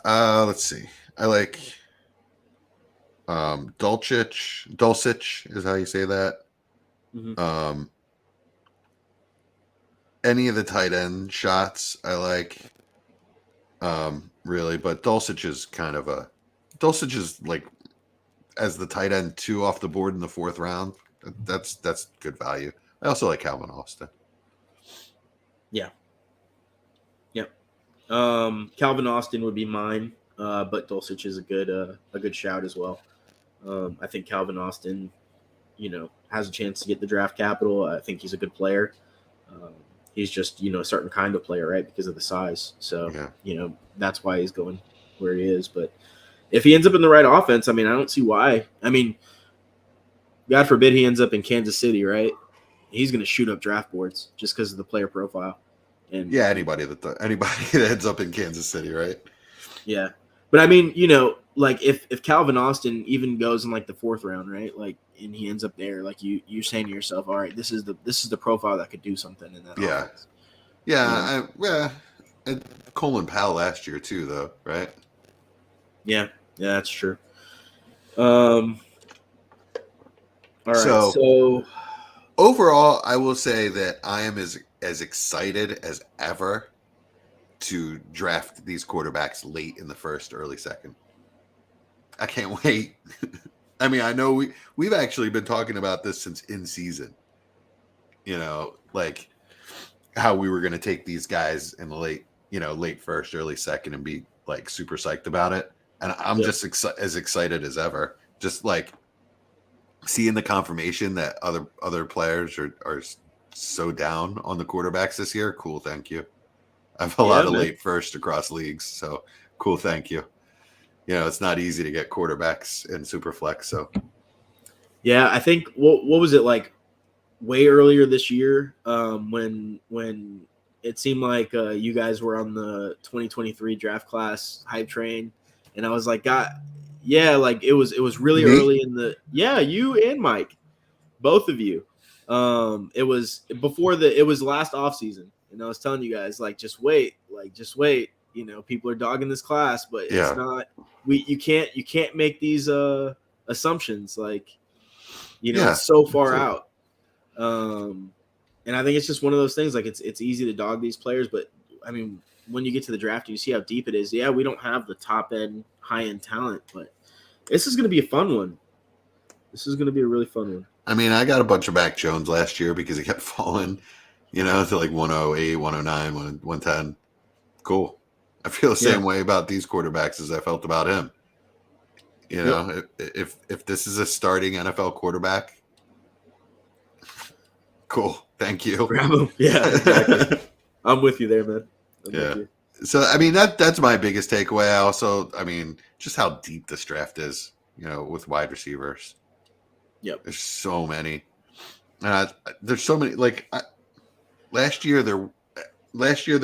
Let's see. I like Dulcich is how you say that. Mm-hmm. Any of the tight end shots I like. Really, but Dulcich is like as the tight end 2 off the board in the 4th round. That's good value. I also like Calvin Austin. Yeah. Yep. Calvin Austin would be mine, but Dulcich is a good shout as well. I think Calvin Austin, has a chance to get the draft capital. I think he's a good player. He's just, a certain kind of player, right? Because of the size. So, that's why he's going where he is. But if he ends up in the right offense, I mean, I don't see why. I mean, God forbid he ends up in Kansas City, right? He's going to shoot up draft boards just because of the player profile. And yeah, anybody that ends up in Kansas City, right? Yeah. But I mean, like if Calvin Austin even goes in like the 4th round, right? Like, and he ends up there, like you're saying to yourself, all right, this is the profile that could do something in that offense. Yeah. And Colin Powell last year too, though, right? Yeah, that's true. All right. So overall, I will say that I am as excited as ever to draft these quarterbacks late in the 1st, early 2nd. I can't wait. I mean, I know we've actually been talking about this since in season. Like how we were going to take these guys in the late 1st, early 2nd and be like super psyched about it. And I'm just as excited as ever. Just like seeing the confirmation that other players are so down on the quarterbacks this year. Cool, thank you. I have a lot of late 1st across leagues, so cool, thank you. It's not easy to get quarterbacks in Superflex, so. Yeah, I think what was it like way earlier this year when it seemed like you guys were on the 2023 draft class hype train, and I was like, God, yeah, like it was really early in the you and Mike, both of you. It was last off season, and I was telling you guys just wait. People are dogging this class, but it's not. You can't make these assumptions it's so far out. And I think it's just one of those things. Like it's easy to dog these players, but I mean, when you get to the draft, you see how deep it is. Yeah, we don't have the top end, high end talent, but this is going to be a fun one. This is going to be a really fun one. I mean, I got a bunch of Mac Jones last year because he kept falling, to like 108, 109, 110. Cool. I feel the same way about these quarterbacks as I felt about him. If this is a starting NFL quarterback, cool. Thank you. Grab him. Yeah, exactly. I'm with you there, man. So, I mean, that's my biggest takeaway. I mean, just how deep this draft is. with wide receivers. Yep. There's so many. There's so many. Like last year, there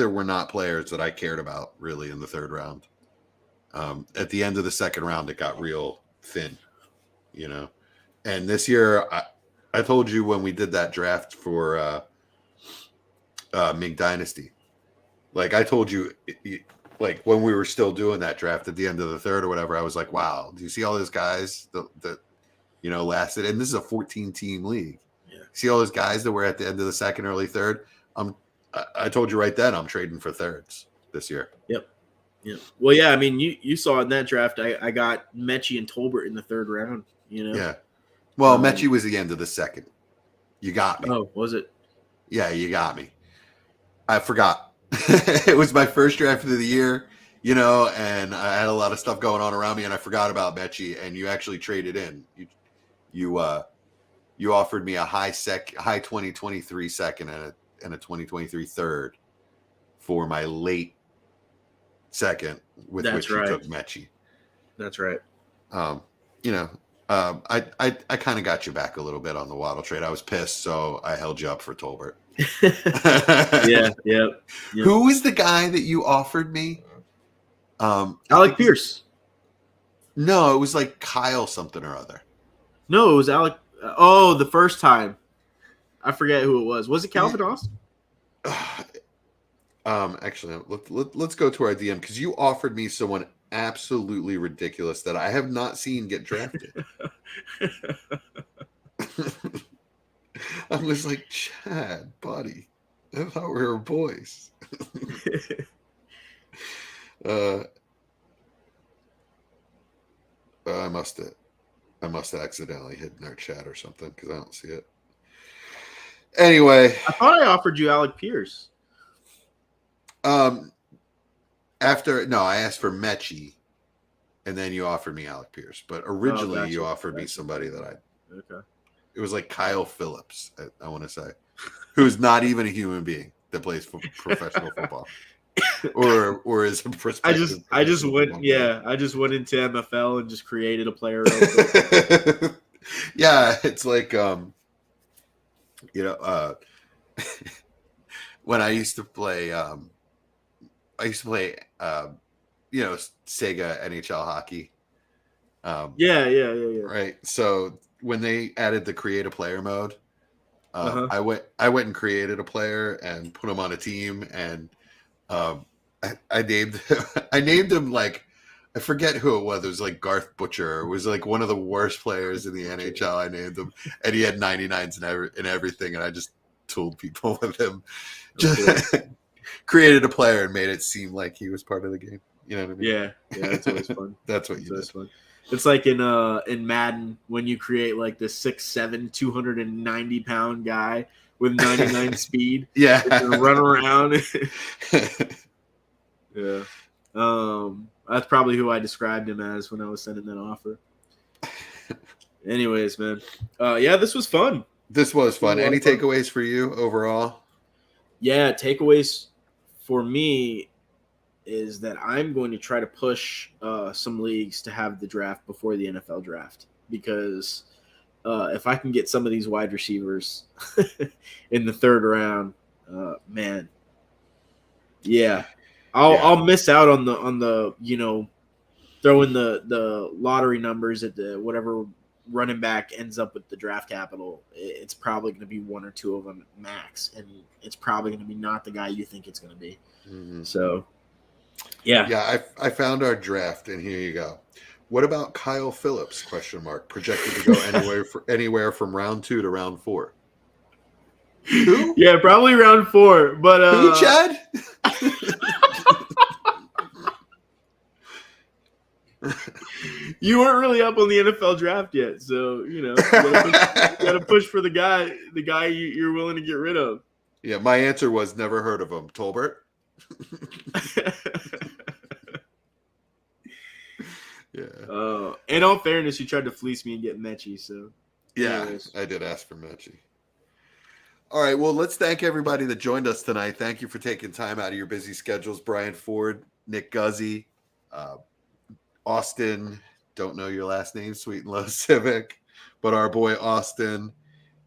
were not players that I cared about really in the third round. At the end of the second round, it got real thin, And this year, I told you when we did that draft for Ming Dynasty, like I told you, like when we were still doing that draft at the end of the third or whatever, I was like, wow, do you see all those guys that lasted? And this is a 14-team league. Yeah. See all those guys that were at the end of the second, early third? I told you right then I'm trading for thirds this year. Yep. Yeah. Well, yeah. I mean, you saw in that draft, I got Mechie and Tolbert in the third round. Yeah. Well, Mechie was the end of the second. You got me. Oh, was it? Yeah, you got me. I forgot. It was my first draft of the year, and I had a lot of stuff going on around me, and I forgot about Mechie. And you actually traded in. You offered me a high 2023 second and a 2023 third for my late second, with which you took Mechie. That's right. I kind of got you back a little bit on the Waddle trade. I was pissed, so I held you up for Tolbert. Yeah. Who was the guy that you offered me? Alec Pierce. No, it was like Kyle something or other. No, it was Alec. Oh, the first time. I forget who it was. Was it Calvin Austin? Actually, let's go to our DM because you offered me someone absolutely ridiculous that I have not seen get drafted. I was like, Chad, buddy, I thought we were boys. I must have accidentally hidden our chat or something because I don't see it. Anyway, I thought I offered you Alec Pierce. I asked for Mechie, and then you offered me Alec Pierce. But originally, you offered me somebody that Okay. It was like Kyle Phillips, I want to say, who's not even a human being that plays professional football, or is a prospective. I just went into MFL and just created a player. Yeah, it's like when I used to play Sega NHL hockey. Yeah. Right. So when they added the create a player mode, I went and created a player and put him on a team, and I named him like, I forget who it was. It was like Garth Butcher. It was like one of the worst players in the NHL. I named him, and he had 99s and everything. And I just tooled people with him. Just created a player and made it seem like he was part of the game. You know what I mean? Yeah, it's always fun. That's what you did. Fun. It's like in Madden when you create like the 6'7", 290-pound guy with 99 speed. Yeah, run around. Yeah. That's probably who I described him as when I was sending that offer. Anyways, man. Yeah, this was fun. This was fun. Any takeaways for you overall? Yeah, takeaways for me is that I'm going to try to push some leagues to have the draft before the NFL draft, because if I can get some of these wide receivers in the third round, man, yeah. I'll miss out on the throwing the lottery numbers at the whatever running back ends up with the draft capital. It's probably going to be one or two of them max, and it's probably going to be not the guy you think it's going to be. Mm-hmm. So, yeah. I found our draft, and here you go. What about Kyle Phillips? ? Projected to go anywhere from round 2 to round 4. Who? Yeah, probably round 4. But who, Chad? You weren't really up on the NFL draft yet, so you got to push for the guy you're willing to get rid of. Yeah, my answer was never heard of him. Tolbert. Yeah. In all fairness, you tried to fleece me and get Mechie, so yeah, anyways. I did ask for Mechie. All right, well, let's thank everybody that joined us tonight. Thank you for taking time out of your busy schedules. Brian Ford, Nick Guzzi, Austin, don't know your last name, Sweet and Low Civic, but our boy Austin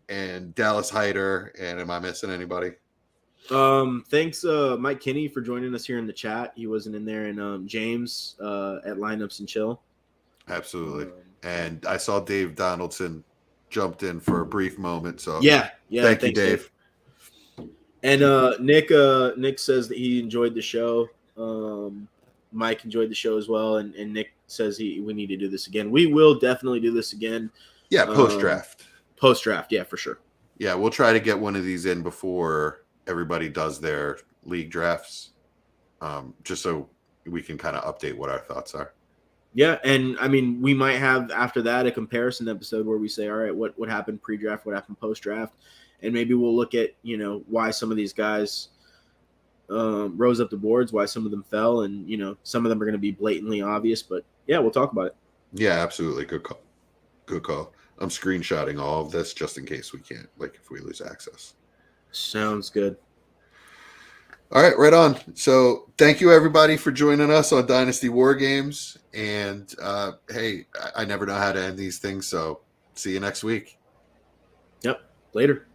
and Dallas Hyder. And am I missing anybody? Thanks, Mike Kinney, for joining us here in the chat. He wasn't in there, and James at Lineups and Chill. Absolutely. And I saw Dave Donaldson jumped in for a brief moment. So yeah. Thank you, Dave. And Nick says that he enjoyed the show. Mike enjoyed the show as well, and Nick says we need to do this again. We will definitely do this again. Yeah, post-draft. Post-draft, yeah, for sure. Yeah, we'll try to get one of these in before everybody does their league drafts, just so we can kind of update what our thoughts are. Yeah, and I mean, we might have after that a comparison episode where we say, all right, what happened pre-draft, what happened post-draft, and maybe we'll look at, why some of these guys rose up the boards, why some of them fell, and, some of them are going to be blatantly obvious, but yeah, we'll talk about it. Yeah, absolutely. Good call. Good call. I'm screenshotting all of this just in case we can't, if we lose access. Sounds good. All right, right on. So thank you, everybody, for joining us on Dynasty War Games. And, hey, I never know how to end these things, so see you next week. Yep. Later.